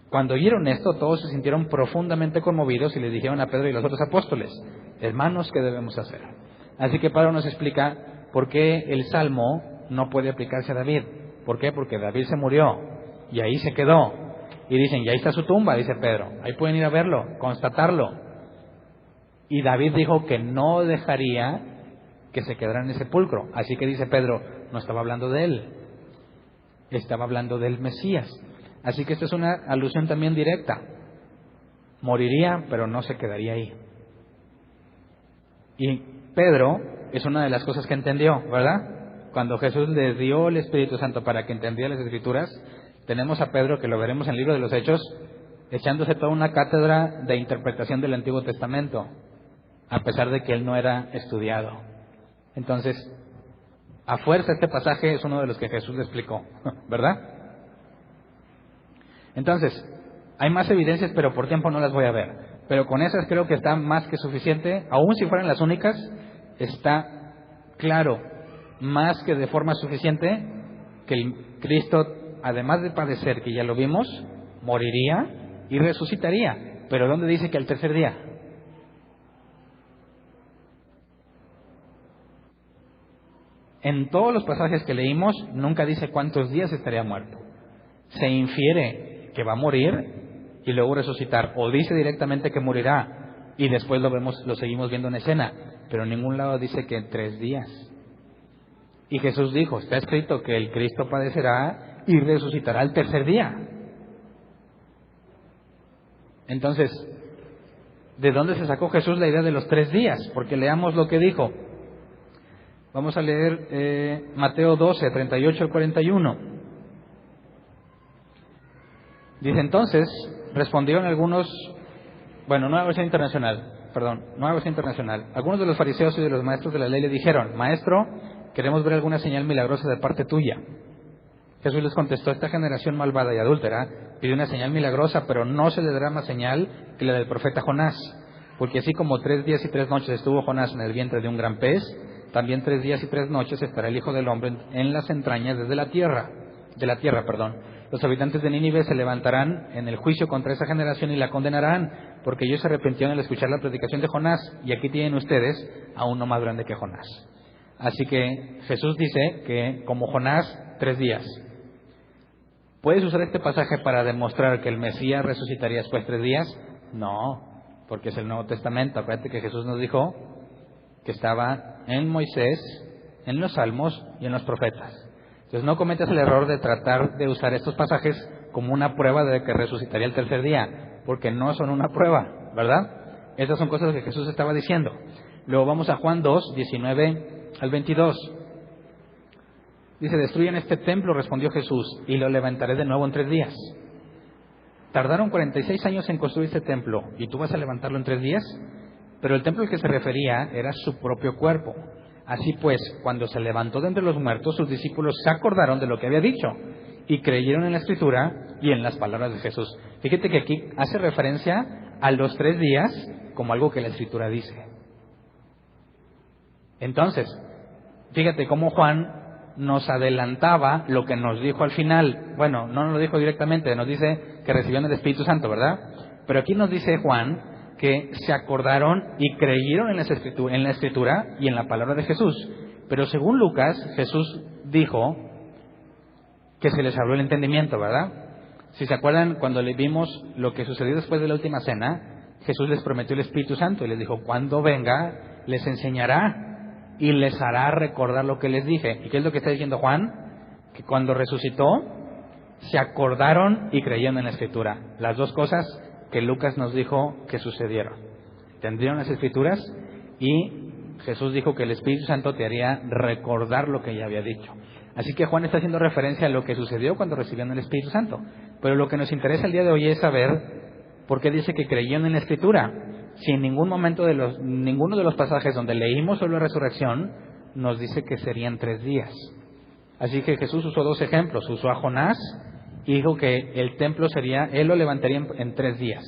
A: Cuando oyeron esto, todos se sintieron profundamente conmovidos y le dijeron a Pedro y los otros apóstoles, hermanos, ¿qué debemos hacer? Así que Pablo nos explica por qué el Salmo no puede aplicarse a David. ¿Por qué? Porque David se murió y ahí se quedó. Y dicen, y ahí está su tumba, dice Pedro. Ahí pueden ir a verlo, constatarlo. Y David dijo que no dejaría que se quedara en el sepulcro. Así que dice Pedro, no estaba hablando de él, estaba hablando del Mesías. Así que esta es una alusión también directa. Moriría, pero no se quedaría ahí. Y Pedro es una de las cosas que entendió, ¿verdad? Cuando Jesús le dio el Espíritu Santo para que entendiera las Escrituras, tenemos a Pedro, que lo veremos en el libro de los Hechos, echándose toda una cátedra de interpretación del Antiguo Testamento, a pesar de que él no era estudiado. Entonces, a fuerza este pasaje es uno de los que Jesús le explicó, ¿verdad? Entonces, hay más evidencias, pero por tiempo no las voy a ver. Pero con esas creo que está más que suficiente. Aún si fueran las únicas, está claro, más que de forma suficiente, que el Cristo, además de padecer, que ya lo vimos, moriría y resucitaría. Pero ¿dónde dice que al tercer día? En todos los pasajes que leímos nunca dice cuántos días estaría muerto. Se infiere que va a morir y luego resucitar, o dice directamente que morirá y después lo seguimos viendo en escena, pero en ningún lado dice que en 3 días. Y Jesús dijo, está escrito que el Cristo padecerá y resucitará al tercer día. Entonces, ¿de dónde se sacó Jesús la idea de los 3 días? Porque leamos lo que dijo. Vamos a leer Mateo 12, 38 al 41. Dice entonces, respondieron algunos, Nueva Versión Internacional. Algunos de los fariseos y de los maestros de la ley le dijeron, Maestro, queremos ver alguna señal milagrosa de parte tuya. Jesús les contestó, esta generación malvada y adúltera pide una señal milagrosa, pero no se le dará más señal que la del profeta Jonás. Porque así como 3 días y 3 noches estuvo Jonás en el vientre de un gran pez, también 3 días y 3 noches estará el Hijo del Hombre en las entrañas de la tierra. Los habitantes de Nínive se levantarán en el juicio contra esa generación y la condenarán, porque ellos se arrepintieron al escuchar la predicación de Jonás, y aquí tienen ustedes a uno más grande que Jonás. Así que Jesús dice que como Jonás, 3 días. ¿Puedes usar este pasaje para demostrar que el Mesías resucitaría después de 3 días? No, porque es el Nuevo Testamento. Acuérdate que Jesús nos dijo que estaba en Moisés, en los Salmos y en los profetas. Entonces no cometas el error de tratar de usar estos pasajes como una prueba de que resucitaría el tercer día, porque no son una prueba, ¿verdad? Estas son cosas que Jesús estaba diciendo. Luego vamos a Juan 2, 19 al 22. Dice, destruyan este templo, respondió Jesús, y lo levantaré de nuevo en 3 días. Tardaron 46 años en construir este templo, ¿y tú vas a levantarlo en 3 días? Pero el templo al que se refería era su propio cuerpo. Así pues, cuando se levantó de entre los muertos, sus discípulos se acordaron de lo que había dicho y creyeron en la Escritura y en las palabras de Jesús. Fíjate que aquí hace referencia a los 3 días como algo que la Escritura dice. Entonces, fíjate cómo Juan nos adelantaba lo que nos dijo al final. Bueno, no nos lo dijo directamente, nos dice que recibieron el Espíritu Santo, ¿verdad? Pero aquí nos dice Juan que se acordaron y creyeron en la Escritura y en la palabra de Jesús. Pero según Lucas, Jesús dijo que se les abrió el entendimiento, ¿verdad? Si se acuerdan, cuando le vimos lo que sucedió después de la última cena, Jesús les prometió el Espíritu Santo y les dijo, cuando venga, les enseñará y les hará recordar lo que les dije. ¿Y qué es lo que está diciendo Juan? Que cuando resucitó, se acordaron y creyeron en la Escritura. Las dos cosas que Lucas nos dijo que sucedieron. Tendrían las Escrituras y Jesús dijo que el Espíritu Santo te haría recordar lo que ya había dicho. Así que Juan está haciendo referencia a lo que sucedió cuando recibieron el Espíritu Santo. Pero lo que nos interesa el día de hoy es saber por qué dice que creyeron en la Escritura. Si en ningún momento ninguno de los pasajes donde leímos sobre la resurrección nos dice que serían 3 días. Así que Jesús usó 2 ejemplos. Usó a Jonás y dijo que el templo él lo levantaría en 3 días,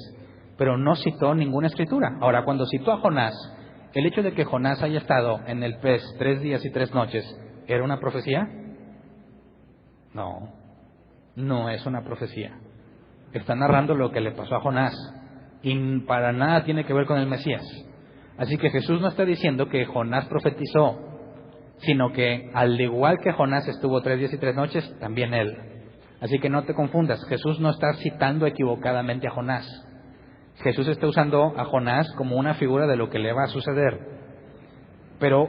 A: pero no citó ninguna escritura. Ahora, cuando citó a Jonás, el hecho de que Jonás haya estado en el pez 3 días y 3 noches, ¿era una profecía? No, no es una profecía. Está narrando lo que le pasó a Jonás y para nada tiene que ver con el Mesías. Así que Jesús no está diciendo que Jonás profetizó, sino que al igual que Jonás estuvo 3 días y 3 noches, también él. Así que no te confundas, Jesús no está citando equivocadamente a Jonás. Jesús está usando a Jonás como una figura de lo que le va a suceder. Pero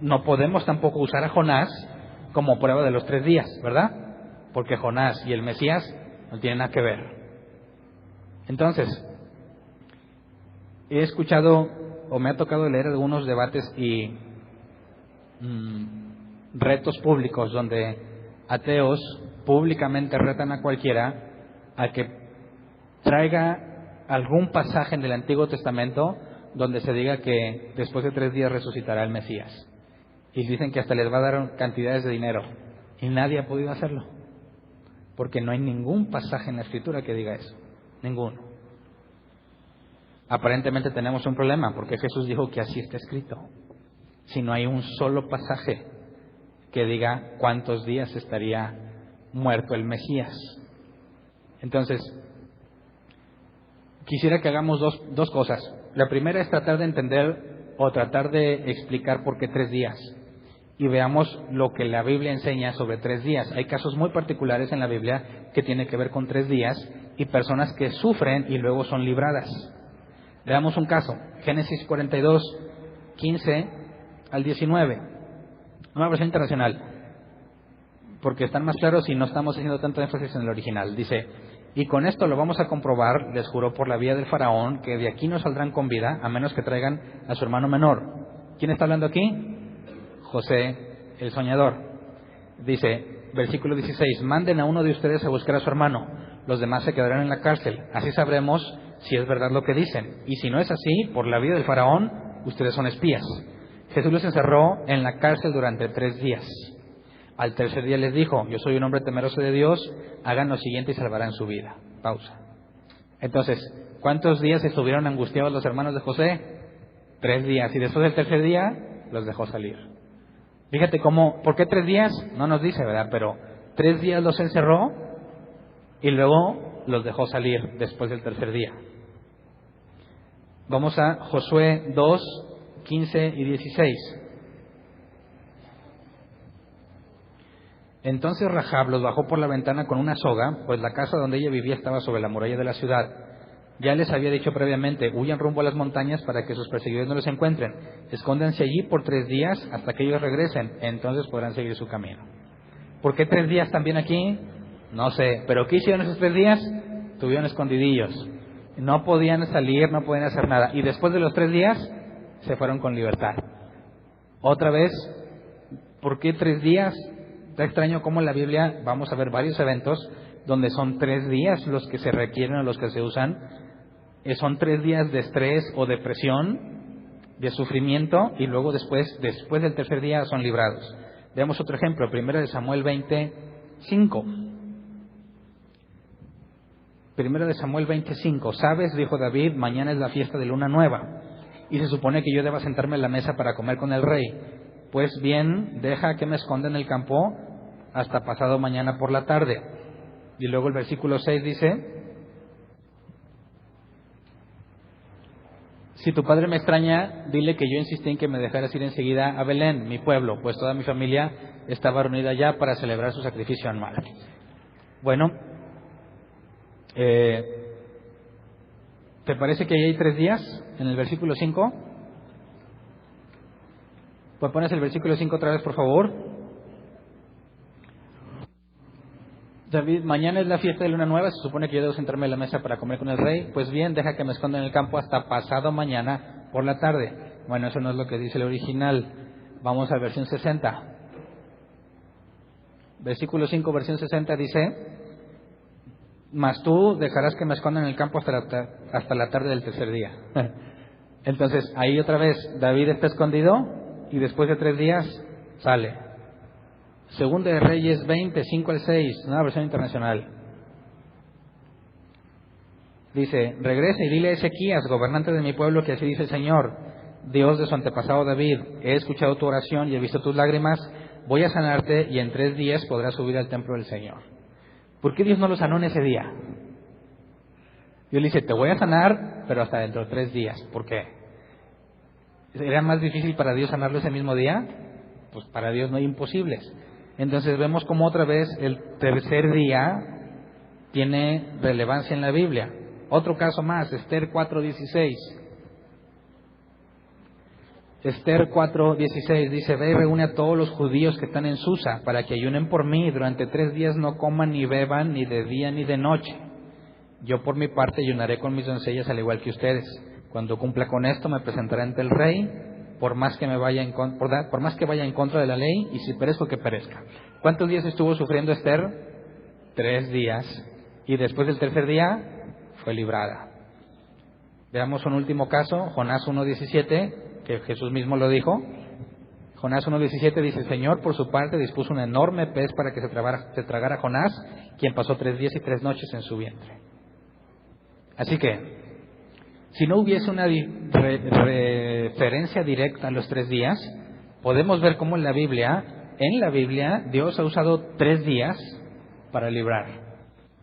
A: no podemos tampoco usar a Jonás como prueba de los 3 días, ¿verdad? Porque Jonás y el Mesías no tienen nada que ver. Entonces, he escuchado o me ha tocado leer algunos debates y retos públicos donde ateos públicamente retan a cualquiera a que traiga algún pasaje en el Antiguo Testamento donde se diga que después de 3 días resucitará el Mesías. Y dicen que hasta les va a dar cantidades de dinero. Y nadie ha podido hacerlo. Porque no hay ningún pasaje en la Escritura que diga eso. Ninguno. Aparentemente tenemos un problema, porque Jesús dijo que así está escrito. Si no hay un solo pasaje que diga cuántos días estaría muerto el Mesías. Entonces, quisiera que hagamos dos cosas. La primera es tratar de entender o tratar de explicar por qué 3 días. Y veamos lo que la Biblia enseña sobre 3 días. Hay casos muy particulares en la Biblia que tienen que ver con 3 días y personas que sufren y luego son libradas. Veamos un caso. Génesis 42, 15 al 19. Una versión internacional, porque están más claros y no estamos haciendo tanto énfasis en el original. Dice: y con esto lo vamos a comprobar, les juró por la vía del faraón, que de aquí no saldrán con vida, a menos que traigan a su hermano menor. ¿Quién está hablando aquí? José, el soñador. Dice, versículo 16, manden a uno de ustedes a buscar a su hermano, los demás se quedarán en la cárcel, así sabremos si es verdad lo que dicen, y si no es así, por la vía del faraón, ustedes son espías. Jesús los encerró en la cárcel durante 3 días. Al tercer día les dijo, yo soy un hombre temeroso de Dios, hagan lo siguiente y salvarán su vida. Pausa. Entonces, ¿cuántos días estuvieron angustiados los hermanos de José? 3 días, y después del tercer día los dejó salir. Fíjate cómo, ¿por qué 3 días? No nos dice, ¿verdad? Pero 3 días los encerró y luego los dejó salir después del tercer día. Vamos a Josué 2, 15 y 16. Entonces Rahab los bajó por la ventana con una soga, pues la casa donde ella vivía estaba sobre la muralla de la ciudad. Ya les había dicho previamente, huyan rumbo a las montañas para que sus perseguidores no los encuentren. Escóndanse allí por 3 días hasta que ellos regresen, entonces podrán seguir su camino. ¿Por qué 3 días también aquí? No sé, pero ¿qué hicieron esos 3 días? Estuvieron escondidillos. No podían salir, no podían hacer nada. Y después de los 3 días, se fueron con libertad. Otra vez, ¿por qué 3 días? Está extraño cómo en la Biblia vamos a ver varios eventos donde son 3 días los que se requieren o los que se usan. Son 3 días de estrés o depresión, de sufrimiento, y luego después del tercer día son librados. Veamos otro ejemplo, 1 Samuel 25. 1 Samuel 25. ¿Sabes? Dijo David, mañana es la fiesta de luna nueva, y se supone que yo deba sentarme en la mesa para comer con el rey. Pues bien, deja que me esconda en el campo hasta pasado mañana por la tarde. Y luego el versículo 6 dice, si tu padre me extraña, dile que yo insistí en que me dejaras ir enseguida a Belén, mi pueblo, pues toda mi familia estaba reunida allá para celebrar su sacrificio anual. Bueno, ¿te parece que ahí hay 3 días en el versículo 5? Pues pones el versículo 5 otra vez, por favor. David, mañana es la fiesta de luna nueva, se supone que yo debo sentarme en la mesa para comer con el rey. Pues bien, deja que me esconda en el campo hasta pasado mañana por la tarde. Bueno, eso no es lo que dice el original. Vamos a versión 60. Versículo 5, versión 60 dice, mas tú dejarás que me esconda en el campo hasta la tarde del tercer día. Entonces, ahí otra vez, David está escondido y después de 3 días sale. Segunda de Reyes 20, 5 al 6, una versión internacional. Dice, regresa y dile a Ezequías, gobernante de mi pueblo, que así dice el Señor, Dios de su antepasado David, he escuchado tu oración y he visto tus lágrimas, voy a sanarte y en 3 días podrás subir al templo del Señor. ¿Por qué Dios no lo sanó en ese día? Dios le dice, te voy a sanar, pero hasta dentro de 3 días. ¿Por qué? ¿Era más difícil para Dios sanarlo ese mismo día? Pues para Dios no hay imposibles. Entonces vemos como otra vez el tercer día tiene relevancia en la Biblia. Otro caso más, Esther 4:16. Esther 4:16 dice, ve y reúne a todos los judíos que están en Susa para que ayunen por mí, durante 3 días no coman ni beban ni de día ni de noche. Yo por mi parte ayunaré con mis doncellas al igual que ustedes. Cuando cumpla con esto me presentaré ante el rey, por más que vaya en contra de la ley, y si perezco, que perezca. ¿Cuántos días estuvo sufriendo Esther? 3 días. Y después del tercer día fue librada. Veamos un último caso, Jonás 1:17, que Jesús mismo lo dijo. Jonás 1:17 dice, Señor por su parte dispuso un enorme pez para que se tragara a Jonás, quien pasó 3 días y 3 noches en su vientre. Así que, si no hubiese una referencia directa a los 3 días, podemos ver cómo en la Biblia, Dios ha usado 3 días para librar.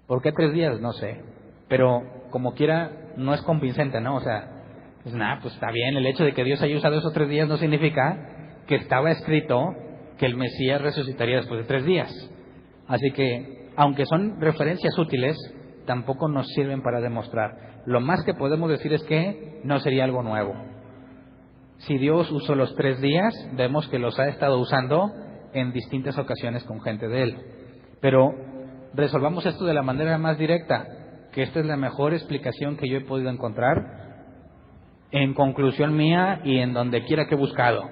A: ¿Por qué 3 días? No sé. Pero como quiera no es convincente, ¿no? O sea, pues nada, pues está bien, el hecho de que Dios haya usado esos 3 días no significa que estaba escrito que el Mesías resucitaría después de 3 días. Así que, aunque son referencias útiles, tampoco nos sirven para demostrar. Lo más que podemos decir es que no sería algo nuevo. Si Dios usó los 3 días, vemos que los ha estado usando en distintas ocasiones con gente de Él. Pero resolvamos esto de la manera más directa, que esta es la mejor explicación que yo he podido encontrar en conclusión mía y en donde quiera que he buscado.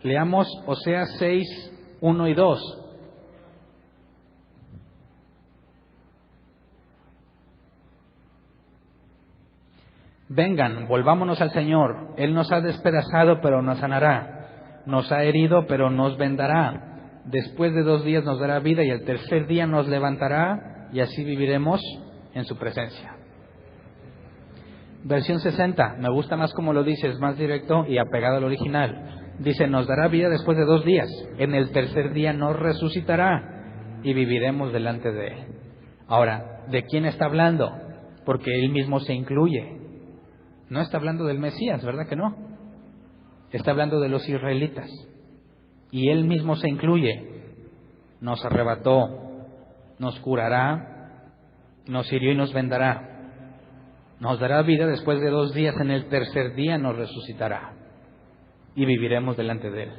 A: Leamos Oseas 6, 1 y 2. Vengan, volvámonos al Señor. Él nos ha despedazado, pero nos sanará. Nos ha herido, pero nos vendará. Después de 2 días nos dará vida y el tercer día nos levantará y así viviremos en su presencia. Versión 60, me gusta más como lo dice, es más directo y apegado al original. Dice, nos dará vida después de 2 días. En el tercer día nos resucitará y viviremos delante de Él. Ahora, ¿de quién está hablando? Porque Él mismo se incluye. No está hablando del Mesías, ¿verdad que no? Está hablando de los israelitas. Y Él mismo se incluye. Nos arrebató, nos curará, nos hirió y nos vendará. Nos dará vida después de 2 días, en el tercer día nos resucitará y viviremos delante de Él.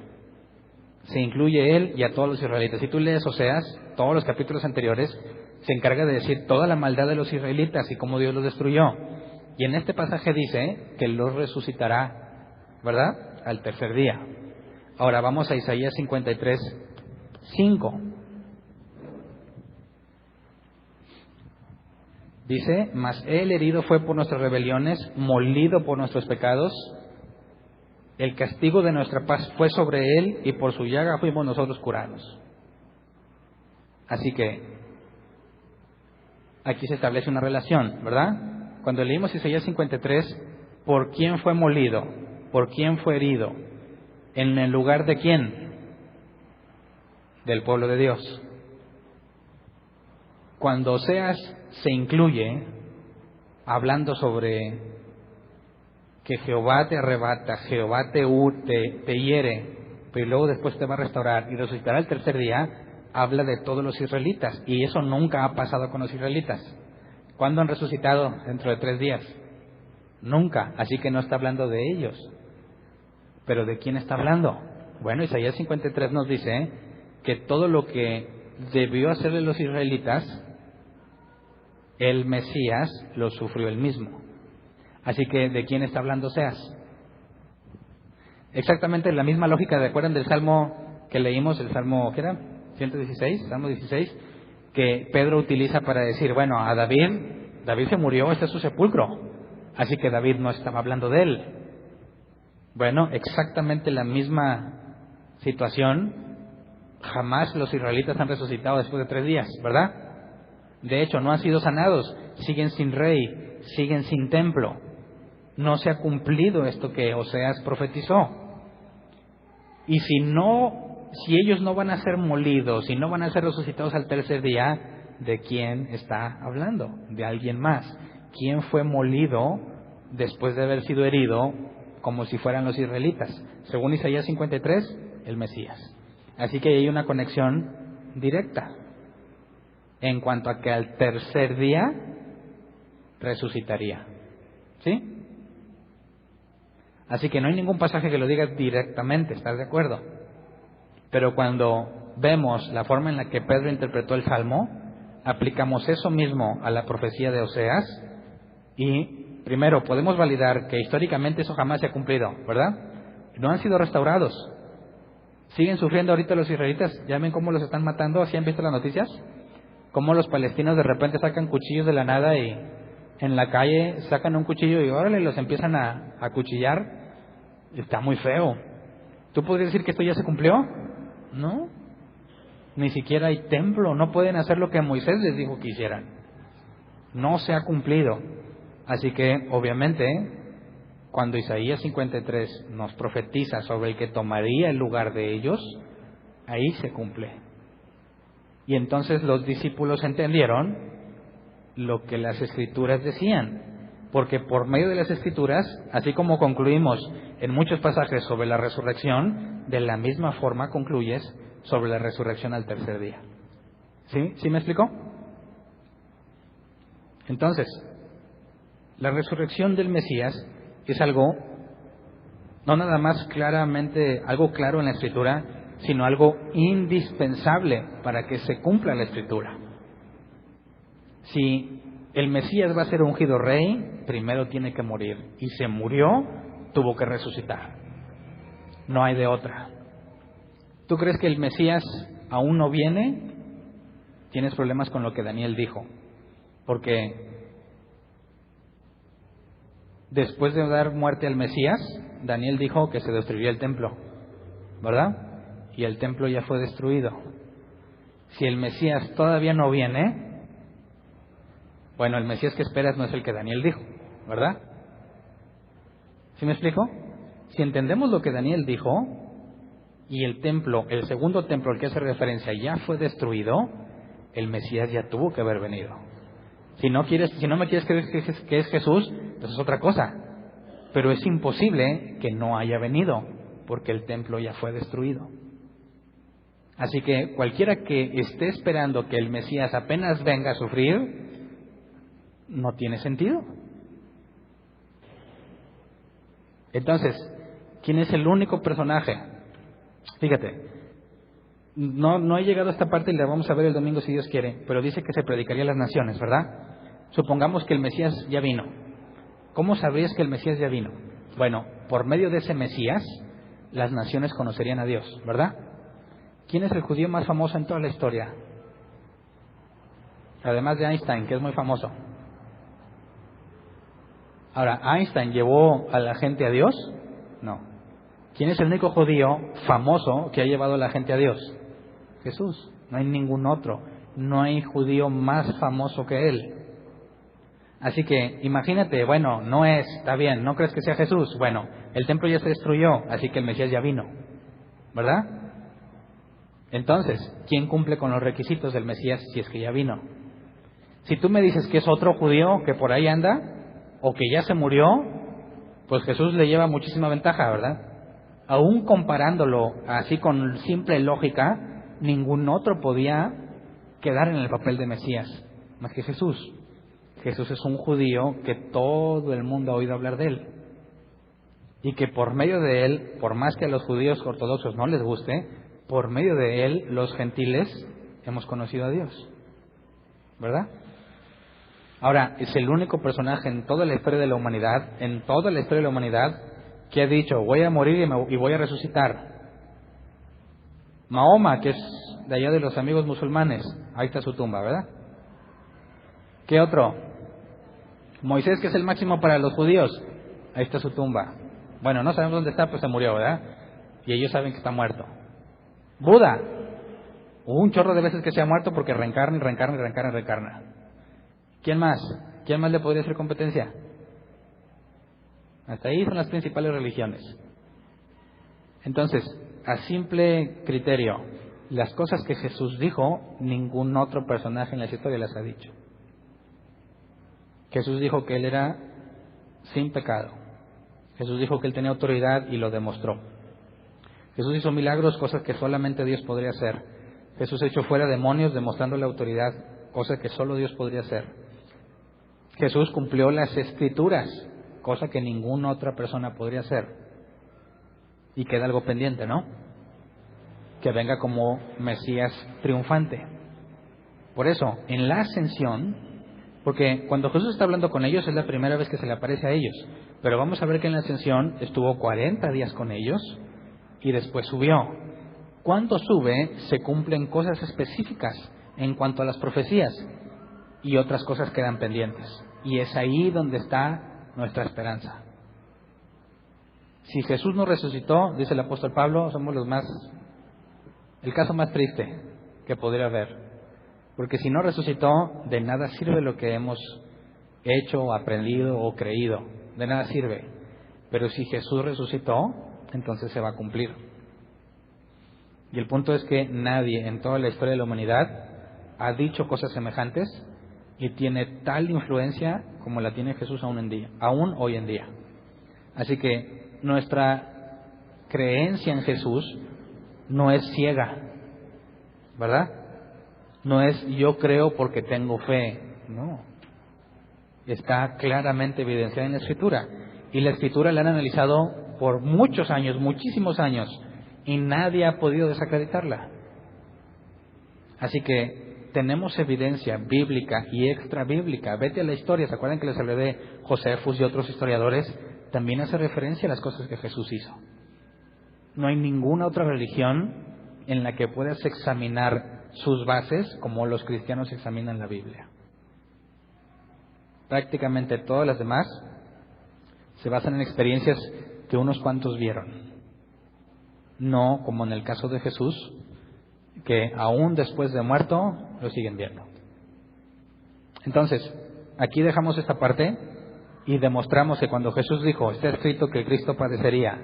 A: Se incluye Él y a todos los israelitas. Si tú lees Oseas, todos los capítulos anteriores, se encarga de decir toda la maldad de los israelitas y cómo Dios los destruyó. Y en este pasaje dice que los resucitará, ¿verdad? Al tercer día. Ahora vamos a Isaías 53, 5. Dice, mas Él herido fue por nuestras rebeliones, molido por nuestros pecados. El castigo de nuestra paz fue sobre Él y por su llaga fuimos nosotros curados. Así que aquí se establece una relación, ¿verdad? Cuando leímos Isaías 53, ¿por quién fue molido? ¿Por quién fue herido? ¿En el lugar de quién? Del pueblo de Dios. Cuando Oseas se incluye hablando sobre que Jehová te arrebata, Jehová te hiere, pero luego después te va a restaurar y resucitará el tercer día, habla de todos los israelitas, y eso nunca ha pasado con los israelitas. ¿Cuándo han resucitado? Dentro de 3 días. Nunca, así que no está hablando de ellos. ¿Pero de quién está hablando? Bueno, Isaías 53 nos dice que todo lo que debió hacerle los israelitas, el Mesías lo sufrió él mismo. Así que, ¿de quién está hablando Oseas? Exactamente la misma lógica, ¿recuerdan del Salmo que leímos, el Salmo, ¿qué era? 116, Salmo 16, que Pedro utiliza para decir, bueno, a David se murió, este es su sepulcro, así que David no estaba hablando de él. Bueno, exactamente la misma situación. Jamás los israelitas han resucitado después de 3 días, ¿verdad? De hecho, no han sido sanados, siguen sin rey, siguen sin templo. No se ha cumplido esto que Oseas profetizó. Y si ellos no van a ser molidos, si no van a ser resucitados al tercer día, ¿de quién está hablando? De alguien más. ¿Quién fue molido después de haber sido herido como si fueran los israelitas? Según Isaías 53, el Mesías. Así que hay una conexión directa en cuanto a que al tercer día resucitaría. ¿Sí? Así que no hay ningún pasaje que lo diga directamente, ¿estás de acuerdo? Pero cuando vemos la forma en la que Pedro interpretó el Salmo, aplicamos eso mismo a la profecía de Oseas y, primero, podemos validar que históricamente eso jamás se ha cumplido, ¿verdad? No han sido restaurados. Siguen sufriendo ahorita los israelitas. ¿Ya ven cómo los están matando? ¿Sí han visto las noticias? Cómo los palestinos de repente sacan cuchillos de la nada y en la calle sacan un cuchillo y órale, los empiezan a acuchillar. Está muy feo. ¿Tú podrías decir que esto ya se cumplió? No. Ni siquiera hay templo. No pueden hacer lo que Moisés les dijo que hicieran. No se ha cumplido. Así que, obviamente, cuando Isaías 53 nos profetiza sobre el que tomaría el lugar de ellos, ahí se cumple. Y entonces los discípulos entendieron lo que las Escrituras decían. Porque por medio de las Escrituras, así como concluimos en muchos pasajes sobre la resurrección, de la misma forma concluyes sobre la resurrección al tercer día. ¿Sí? ¿Sí me explicó? Entonces, la resurrección del Mesías es algo, no nada más claramente, algo claro en la Escritura, sino algo indispensable para que se cumpla la Escritura. Si el Mesías va a ser ungido rey, primero tiene que morir. Y se murió, tuvo que resucitar. No hay de otra. ¿Tú crees que el Mesías aún no viene? Tienes problemas con lo que Daniel dijo. Porque después de dar muerte al Mesías, Daniel dijo que se destruiría el templo, ¿verdad? Y el templo ya fue destruido. Si el Mesías todavía no viene, bueno, el Mesías que esperas no es el que Daniel dijo, ¿verdad? ¿Sí me explico? Si entendemos lo que Daniel dijo, y el templo, el segundo templo al que hace referencia, ya fue destruido, el Mesías ya tuvo que haber venido. Si no me quieres creer que es Jesús, pues es otra cosa. Pero es imposible que no haya venido, porque el templo ya fue destruido. Así que cualquiera que esté esperando que el Mesías apenas venga a sufrir, no tiene sentido. Entonces, ¿quién es el único personaje? Fíjate, no he llegado a esta parte y la vamos a ver el domingo si Dios quiere, pero dice que se predicaría a las naciones, ¿verdad? Supongamos que el Mesías ya vino. ¿Cómo sabrías que el Mesías ya vino? Bueno, por medio de ese Mesías, las naciones conocerían a Dios, ¿verdad? ¿Quién es el judío más famoso en toda la historia? Además de Einstein, que es muy famoso. Ahora, ¿Einstein llevó a la gente a Dios? No. ¿Quién es el único judío famoso que ha llevado a la gente a Dios? Jesús. No hay ningún otro. No hay judío más famoso que él. Así que imagínate, bueno, está bien, no crees que sea Jesús. Bueno, el templo ya se destruyó, así que el Mesías ya vino, ¿verdad? Entonces, ¿quién cumple con los requisitos del Mesías si es que ya vino? Si tú me dices que es otro judío que por ahí anda, o que ya se murió, pues Jesús le lleva muchísima ventaja, ¿verdad? Aún comparándolo así con simple lógica, ningún otro podía quedar en el papel de Mesías, más que Jesús. Jesús es un judío que todo el mundo ha oído hablar de él. Y que por medio de él, por más que a los judíos ortodoxos no les guste, por medio de él, los gentiles hemos conocido a Dios, ¿verdad? Ahora, es el único personaje en toda la historia de la humanidad, que ha dicho, voy a morir y voy a resucitar. Mahoma, que es de allá de los amigos musulmanes, ahí está su tumba, ¿verdad? ¿Qué otro? Moisés, que es el máximo para los judíos, ahí está su tumba. Bueno, no sabemos dónde está, pues se murió, ¿verdad? Y ellos saben que está muerto. Buda, hubo un chorro de veces que se ha muerto porque reencarna. ¿Quién más? ¿Quién más le podría hacer competencia? Hasta ahí son las principales religiones. Entonces, a simple criterio, las cosas que Jesús dijo, ningún otro personaje en la historia las ha dicho. Jesús dijo que Él era sin pecado. Jesús dijo que Él tenía autoridad y lo demostró. Jesús hizo milagros, cosas que solamente Dios podría hacer. Jesús echó fuera demonios demostrando la autoridad, cosas que solo Dios podría hacer. Jesús cumplió las Escrituras, cosa que ninguna otra persona podría hacer. Y queda algo pendiente, ¿no? Que venga como Mesías triunfante. Por eso, en la ascensión, porque cuando Jesús está hablando con ellos es la primera vez que se le aparece a ellos, pero vamos a ver que en la ascensión estuvo 40 días con ellos y después subió. Cuando sube, se cumplen cosas específicas en cuanto a las profecías y otras cosas quedan pendientes. Y es ahí donde está nuestra esperanza. Si Jesús no resucitó, dice el apóstol Pablo, somos el caso más triste que podría haber. Porque si no resucitó, de nada sirve lo que hemos hecho, aprendido o creído. De nada sirve. Pero si Jesús resucitó, entonces se va a cumplir. Y el punto es que nadie en toda la historia de la humanidad ha dicho cosas semejantes y tiene tal influencia como la tiene Jesús aún hoy en día. Así que nuestra creencia en Jesús no es ciega, ¿verdad? No es yo creo porque tengo fe, no. Está claramente evidenciada en la Escritura. Y la Escritura la han analizado por muchos años, muchísimos años, y nadie ha podido desacreditarla. Así que tenemos evidencia bíblica y extra bíblica. Vete a la historia, ¿se acuerdan que les hablé de Josefus y otros historiadores? También hace referencia a las cosas que Jesús hizo. No hay ninguna otra religión en la que puedas examinar sus bases como los cristianos examinan la Biblia. Prácticamente todas las demás se basan en experiencias que unos cuantos vieron. No como en el caso de Jesús, que aún después de muerto lo siguen viendo. Entonces, aquí dejamos esta parte y demostramos que cuando Jesús dijo, está escrito que Cristo padecería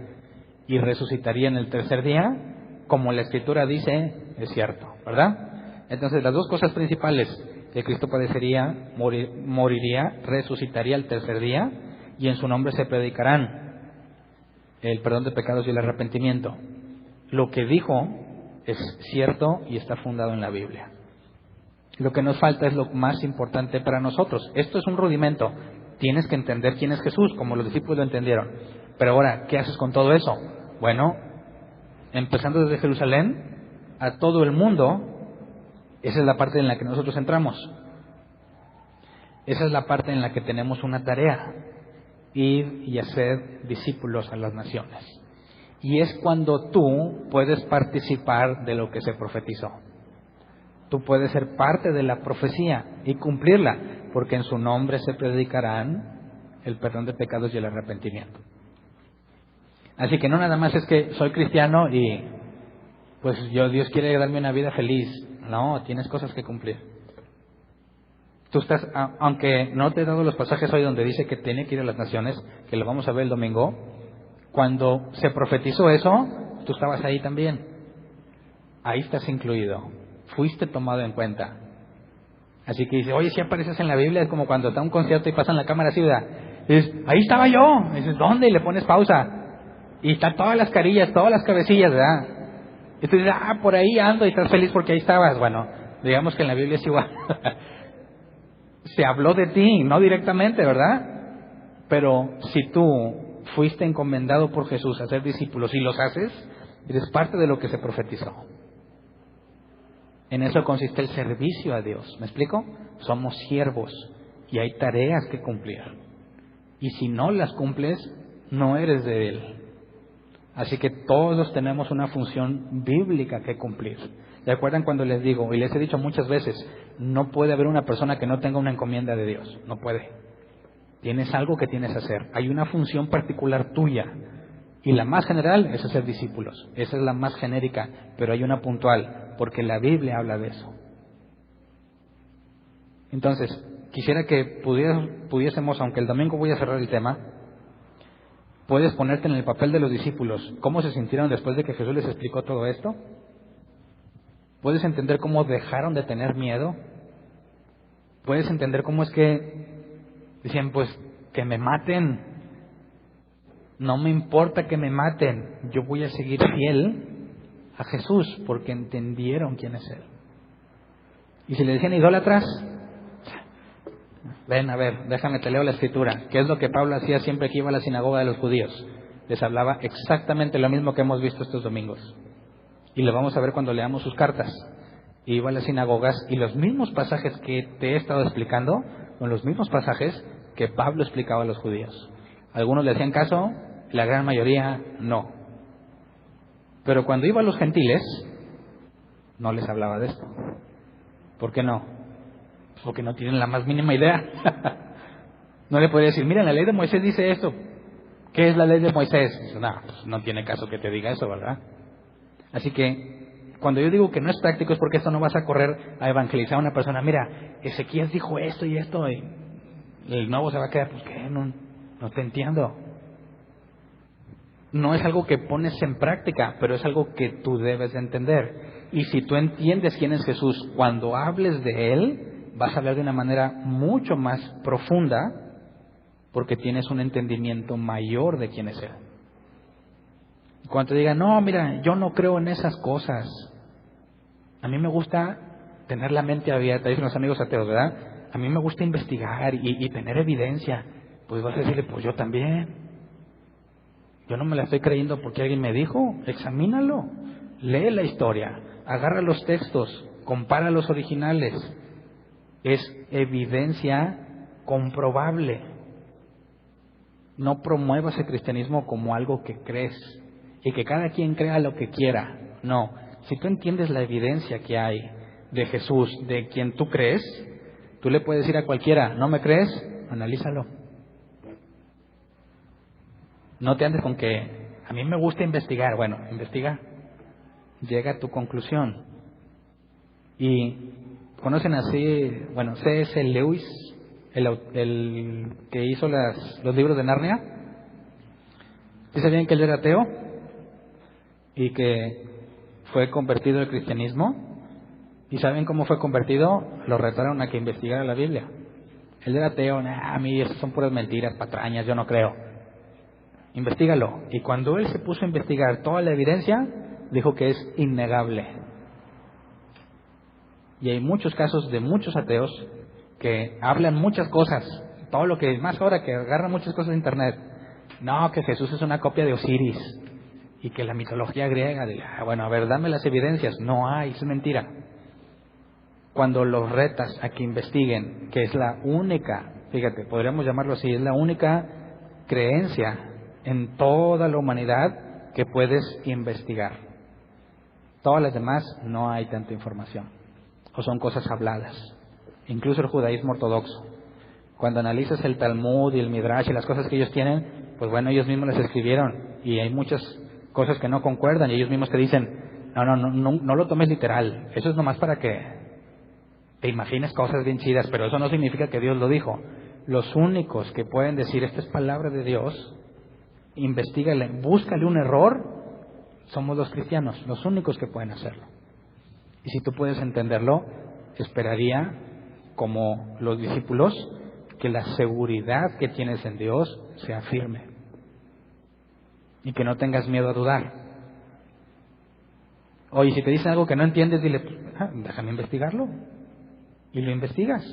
A: y resucitaría en el tercer día, como la Escritura dice, es cierto, ¿verdad? Entonces, las dos cosas principales, que Cristo padecería, moriría, resucitaría el tercer día, y en su nombre se predicarán el perdón de pecados y el arrepentimiento. Lo que dijo es cierto y está fundado en la Biblia. Lo que nos falta es lo más importante para nosotros. Esto es un rudimento. Tienes que entender quién es Jesús, como los discípulos lo entendieron. Pero ahora, ¿qué haces con todo eso? Bueno, empezando desde Jerusalén a todo el mundo, esa es la parte en la que nosotros entramos. Esa es la parte en la que tenemos una tarea: ir y hacer discípulos a las naciones. Y es cuando tú puedes participar de lo que se profetizó. Tú puedes ser parte de la profecía y cumplirla, porque en su nombre se predicarán el perdón de pecados y el arrepentimiento. Así que no nada más es que soy cristiano y pues Dios quiere darme una vida feliz. No, tienes cosas que cumplir. Tú estás, aunque no te he dado los pasajes hoy donde dice que tiene que ir a las naciones, que lo vamos a ver el domingo, cuando se profetizó eso, tú estabas ahí también. Ahí estás incluido. Fuiste tomado en cuenta. Así que dice, oye, si apareces en la Biblia, es como cuando está un concierto y pasan la cámara así, ¿verdad? Dices, ahí estaba yo. Y dices, ¿dónde? Y le pones pausa. Y están todas las carillas, todas las cabecillas, ¿verdad? Y tú dices, por ahí ando y estás feliz porque ahí estabas. Bueno, digamos que en la Biblia es igual. Se habló de ti, no directamente, ¿verdad? Pero si tú fuiste encomendado por Jesús a ser discípulos y los haces, eres parte de lo que se profetizó. En eso consiste el servicio a Dios. ¿Me explico? Somos siervos y hay tareas que cumplir. Y si no las cumples, no eres de Él. Así que todos tenemos una función bíblica que cumplir. ¿Se acuerdan cuando les digo, y les he dicho muchas veces, no puede haber una persona que no tenga una encomienda de Dios? No puede. Tienes algo que tienes que hacer. Hay una función particular tuya. Y la más general es hacer discípulos. Esa es la más genérica, pero hay una puntual, porque la Biblia habla de eso. Entonces, quisiera que pudiésemos, aunque el domingo voy a cerrar el tema, puedes ponerte en el papel de los discípulos. ¿Cómo se sintieron después de que Jesús les explicó todo esto? ¿Puedes entender cómo dejaron de tener miedo? ¿Puedes entender cómo es que decían, pues, que me maten? No me importa que me maten, yo voy a seguir fiel a Jesús, porque entendieron quién es Él. Y si le decían idólatras, ven, a ver, déjame te leo la Escritura. ¿Qué es lo que Pablo hacía siempre que iba a la sinagoga de los judíos? Les hablaba exactamente lo mismo que hemos visto estos domingos. Y lo vamos a ver cuando leamos sus cartas. Iba a las sinagogas y los mismos pasajes que te he estado explicando son los mismos pasajes que Pablo explicaba a los judíos. Algunos le hacían caso, la gran mayoría no. Pero cuando iba a los gentiles, no les hablaba de esto. ¿Por qué no? Porque no tienen la más mínima idea. No le podía decir, mira, la ley de Moisés dice esto. ¿Qué es la ley de Moisés? No, pues no tiene caso que te diga eso, ¿verdad? Así que cuando yo digo que no es práctico es porque esto no vas a correr a evangelizar a una persona. Mira, Ezequías dijo esto y esto, y el nuevo se va a quedar, pues ¿qué? No te entiendo. No es algo que pones en práctica, pero es algo que tú debes de entender. Y si tú entiendes quién es Jesús, cuando hables de Él, vas a hablar de una manera mucho más profunda porque tienes un entendimiento mayor de quién es Él. Cuando te digan, no, mira, yo no creo en esas cosas. A mí me gusta tener la mente abierta, dicen los amigos ateos, ¿verdad? A mí me gusta investigar y tener evidencia. Pues vas a decirle, pues yo también. Yo no me la estoy creyendo porque alguien me dijo. Examínalo, lee la historia, agarra los textos, compara los originales. Es evidencia comprobable. No promuevas el cristianismo como algo que crees y que cada quien crea lo que quiera. No, si tú entiendes la evidencia que hay de Jesús, de quien tú crees, tú le puedes decir a cualquiera, ¿no me crees? Analízalo. No te andes con que a mí me gusta investigar. Bueno, investiga. Llega a tu conclusión. Y conocen así, bueno, C.S. Lewis, el que hizo los libros de Narnia. ¿Sí sabían que él era ateo? Y que fue convertido al cristianismo. ¿Y saben cómo fue convertido? Lo retaron a que investigara la Biblia. Él era ateo, a mí eso son puras mentiras, patrañas, yo no creo. Investígalo. Y cuando él se puso a investigar toda la evidencia, dijo que es innegable. Y hay muchos casos de muchos ateos que hablan muchas cosas, todo lo que más ahora que agarran muchas cosas de internet. No, que Jesús es una copia de Osiris y que la mitología griega, bueno, a ver, dame las evidencias. No hay, es mentira. Cuando los retas a que investiguen, que es la única, fíjate, podríamos llamarlo así, es la única creencia en toda la humanidad que puedes investigar. Todas las demás no hay tanta información, o son cosas habladas. Incluso el judaísmo ortodoxo, cuando analizas el Talmud y el Midrash y las cosas que ellos tienen, pues bueno, ellos mismos las escribieron y hay muchas cosas que no concuerdan y ellos mismos te dicen, no lo tomes literal, eso es nomás para que te imagines cosas bien chidas, pero eso no significa que Dios lo dijo. Los únicos que pueden decir esta es palabra de Dios, investígale, búscale un error, somos los cristianos, los únicos que pueden hacerlo. Y si tú puedes entenderlo, esperaría, como los discípulos, que la seguridad que tienes en Dios sea firme y que no tengas miedo a dudar. Oye, si te dicen algo que no entiendes, dile, déjame investigarlo. Y lo investigas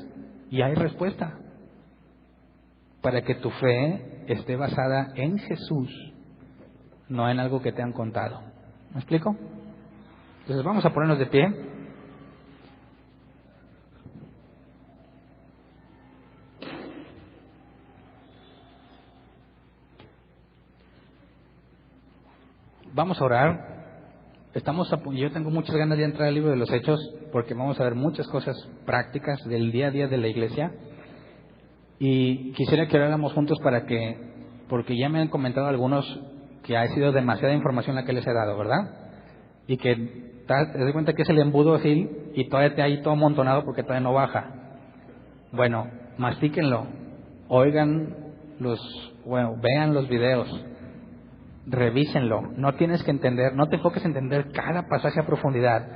A: y hay respuesta para que tu fe esté basada en Jesús, no en algo que te han contado. ¿Me explico? Entonces vamos a ponernos de pie. Vamos a orar. Yo tengo muchas ganas de entrar al libro de los Hechos porque vamos a ver muchas cosas prácticas del día a día de la iglesia y quisiera que oráramos juntos porque ya me han comentado algunos que ha sido demasiada información la que les he dado, ¿verdad? Y que te das cuenta que es el embudo así y todavía te hay todo amontonado porque todavía no baja. Bueno, mastíquenlo, vean los videos. Revísenlo, no tienes que entender, no te enfoques en entender cada pasaje a profundidad,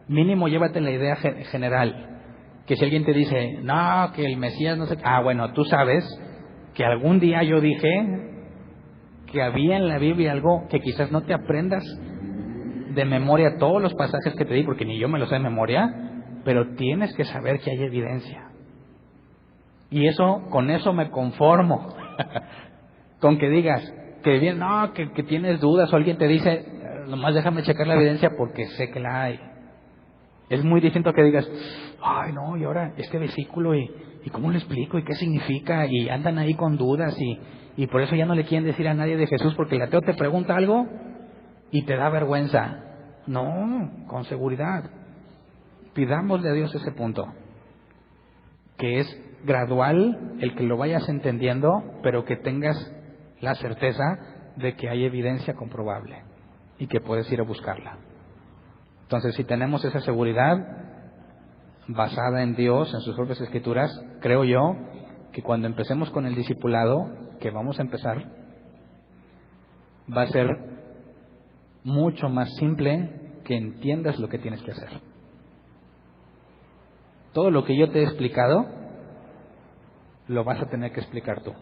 A: mínimo llévate la idea general, que si alguien te dice, no, que el Mesías no sé, bueno, tú sabes que algún día yo dije que había en la Biblia algo que quizás no te aprendas de memoria todos los pasajes que te di, porque ni yo me los sé de memoria, pero tienes que saber que hay evidencia, y con eso me conformo, con que digas, que bien, que tienes dudas o alguien te dice, nomás déjame checar la evidencia porque sé que la hay. Es muy distinto que digas, y ahora este versículo y cómo lo explico y qué significa y andan ahí con dudas y por eso ya no le quieren decir a nadie de Jesús porque el ateo te pregunta algo y te da vergüenza. No, con seguridad. Pidámosle a Dios ese punto, que es gradual el que lo vayas entendiendo, pero que tengas la certeza de que hay evidencia comprobable y que puedes ir a buscarla. Entonces, si tenemos esa seguridad basada en Dios, en sus propias escrituras, creo yo que cuando empecemos con el discipulado, que vamos a empezar, va a ser mucho más simple que entiendas lo que tienes que hacer. Todo lo que yo te he explicado, lo vas a tener que explicar tú.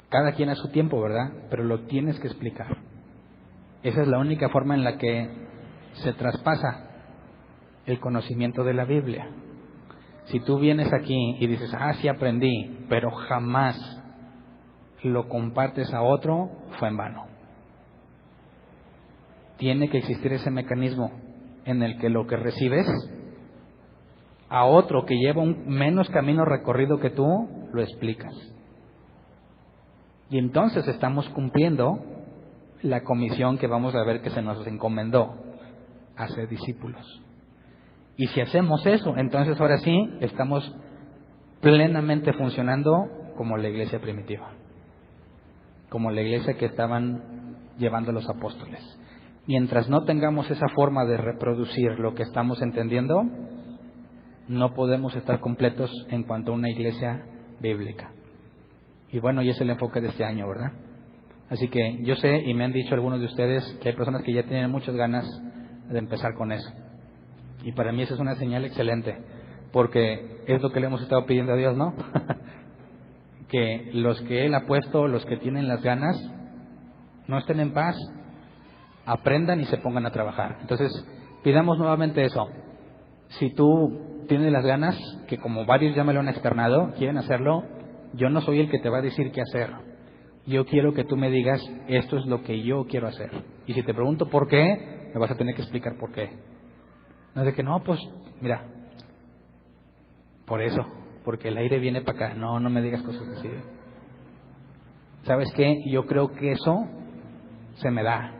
A: Cada quien a su tiempo, ¿verdad? Pero lo tienes que explicar. Esa es la única forma en la que se traspasa el conocimiento de la Biblia. Si tú vienes aquí y dices, sí aprendí, pero jamás lo compartes a otro, fue en vano. Tiene que existir ese mecanismo en el que lo que recibes, a otro que lleva un menos camino recorrido que tú, lo explicas. Y entonces estamos cumpliendo la comisión que vamos a ver que se nos encomendó, hacer discípulos. Y si hacemos eso, entonces ahora sí estamos plenamente funcionando como la iglesia primitiva, como la iglesia que estaban llevando los apóstoles. Mientras no tengamos esa forma de reproducir lo que estamos entendiendo, no podemos estar completos en cuanto a una iglesia bíblica. Y bueno, y es el enfoque de este año, ¿verdad? Así que yo sé, y me han dicho algunos de ustedes, que hay personas que ya tienen muchas ganas de empezar con eso. Y para mí eso es una señal excelente, porque es lo que le hemos estado pidiendo a Dios, ¿no? Que los que Él ha puesto, los que tienen las ganas, no estén en paz, aprendan y se pongan a trabajar. Entonces, pidamos nuevamente eso. Si tú tienes las ganas, que como varios ya me lo han externado, quieren hacerlo, yo no soy el que te va a decir qué hacer. Yo quiero que tú me digas, esto es lo que yo quiero hacer. Y si te pregunto por qué, me vas a tener que explicar por qué. No es de que, no, pues, mira, por eso, porque el aire viene para acá. No me digas cosas así. ¿Sabes qué? Yo creo que eso se me da.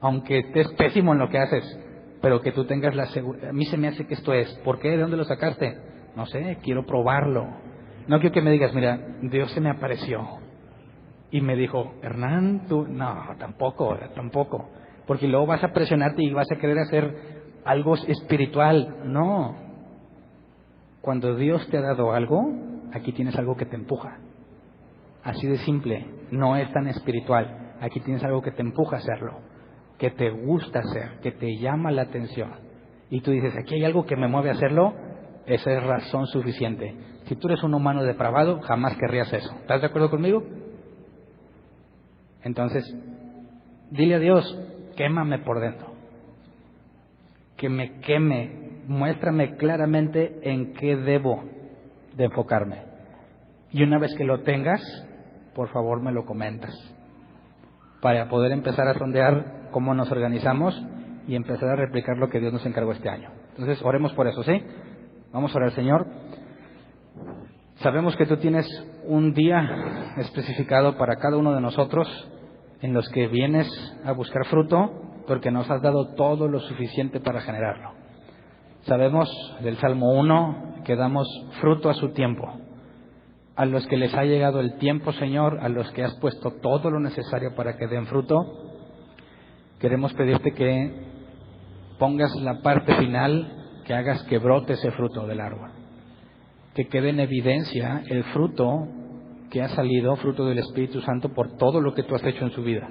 A: Aunque estés pésimo en lo que haces, pero que tú tengas la seguridad. A mí se me hace que esto es. ¿Por qué? ¿De dónde lo sacaste? No sé, quiero probarlo. No quiero que me digas, mira, Dios se me apareció y me dijo, Hernán, tú, no, tampoco. Porque luego vas a presionarte y vas a querer hacer algo espiritual. No. Cuando Dios te ha dado algo, aquí tienes algo que te empuja. Así de simple. No es tan espiritual. Aquí tienes algo que te empuja a hacerlo, que te gusta hacer, que te llama la atención. Y tú dices, aquí hay algo que me mueve a hacerlo. Esa es razón suficiente. Si tú eres un humano depravado, jamás querrías eso. ¿Estás de acuerdo conmigo? Entonces, dile a Dios, quémame por dentro. Que me queme. Muéstrame claramente en qué debo de enfocarme. Y una vez que lo tengas, por favor me lo comentas. Para poder empezar a sondear cómo nos organizamos y empezar a replicar lo que Dios nos encargó este año. Entonces, oremos por eso, ¿sí? Vamos a orar, Señor. Sabemos que tú tienes un día especificado para cada uno de nosotros en los que vienes a buscar fruto, porque nos has dado todo lo suficiente para generarlo. Sabemos del Salmo 1 que damos fruto a su tiempo. A los que les ha llegado el tiempo, Señor, a los que has puesto todo lo necesario para que den fruto, queremos pedirte que pongas la parte final, que hagas que brote ese fruto del árbol. Que quede en evidencia el fruto que ha salido, fruto del Espíritu Santo, por todo lo que tú has hecho en su vida.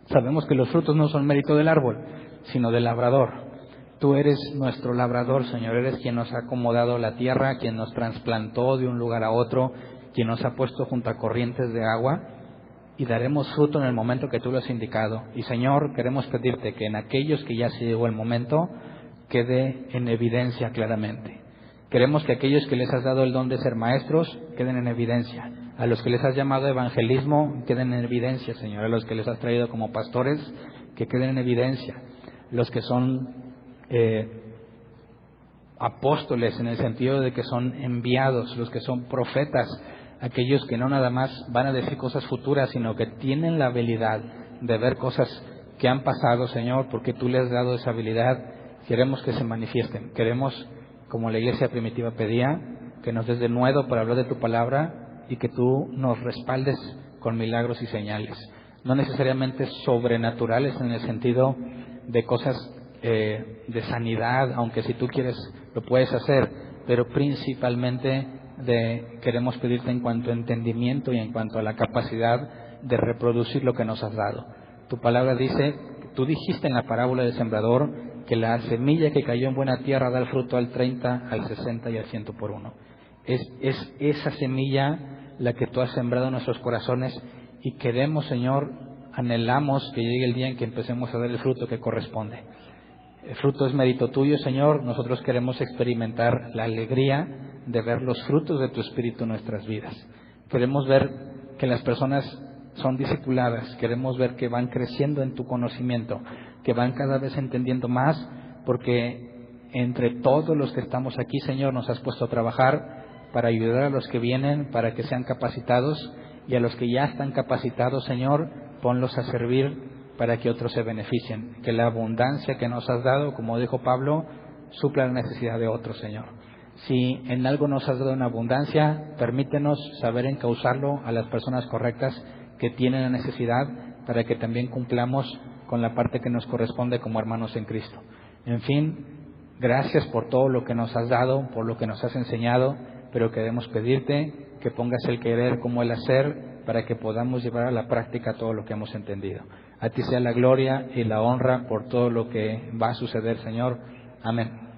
A: Sabemos que los frutos no son mérito del árbol, sino del labrador. Tú eres nuestro labrador, Señor, eres quien nos ha acomodado la tierra, quien nos trasplantó de un lugar a otro, quien nos ha puesto junto a corrientes de agua, y daremos fruto en el momento que tú lo has indicado. Y Señor, queremos pedirte que en aquellos que ya se llegó el momento, quede en evidencia claramente. Queremos que aquellos que les has dado el don de ser maestros, queden en evidencia. A los que les has llamado evangelismo, queden en evidencia, Señor. A los que les has traído como pastores, que queden en evidencia. Los que son apóstoles, en el sentido de que son enviados, los que son profetas, aquellos que no nada más van a decir cosas futuras, sino que tienen la habilidad de ver cosas que han pasado, Señor, porque tú les has dado esa habilidad. Queremos que se manifiesten. Queremos, como la iglesia primitiva pedía, que nos des denuedo para hablar de tu palabra y que tú nos respaldes con milagros y señales. No necesariamente sobrenaturales en el sentido de cosas de sanidad, aunque si tú quieres lo puedes hacer, pero principalmente queremos pedirte en cuanto a entendimiento y en cuanto a la capacidad de reproducir lo que nos has dado. Tu palabra dice, tú dijiste en la parábola del sembrador que la semilla que cayó en buena tierra da el fruto al 30, al 60 y al 100 por uno. Es esa semilla la que tú has sembrado en nuestros corazones y queremos, Señor, anhelamos que llegue el día en que empecemos a dar el fruto que corresponde. El fruto es mérito tuyo, Señor. Nosotros queremos experimentar la alegría de ver los frutos de tu Espíritu en nuestras vidas. Queremos ver que las personas son discipuladas, queremos ver que van creciendo en tu conocimiento, que van cada vez entendiendo más, porque entre todos los que estamos aquí, Señor, nos has puesto a trabajar para ayudar a los que vienen, para que sean capacitados, y a los que ya están capacitados, Señor, ponlos a servir para que otros se beneficien. Que la abundancia que nos has dado, como dijo Pablo, supla la necesidad de otros, Señor. Si en algo nos has dado una abundancia, permítenos saber encauzarlo a las personas correctas que tienen la necesidad, para que también cumplamos con la parte que nos corresponde como hermanos en Cristo. En fin, gracias por todo lo que nos has dado, por lo que nos has enseñado, pero queremos pedirte que pongas el querer como el hacer, para que podamos llevar a la práctica todo lo que hemos entendido. A ti sea la gloria y la honra por todo lo que va a suceder, Señor. Amén.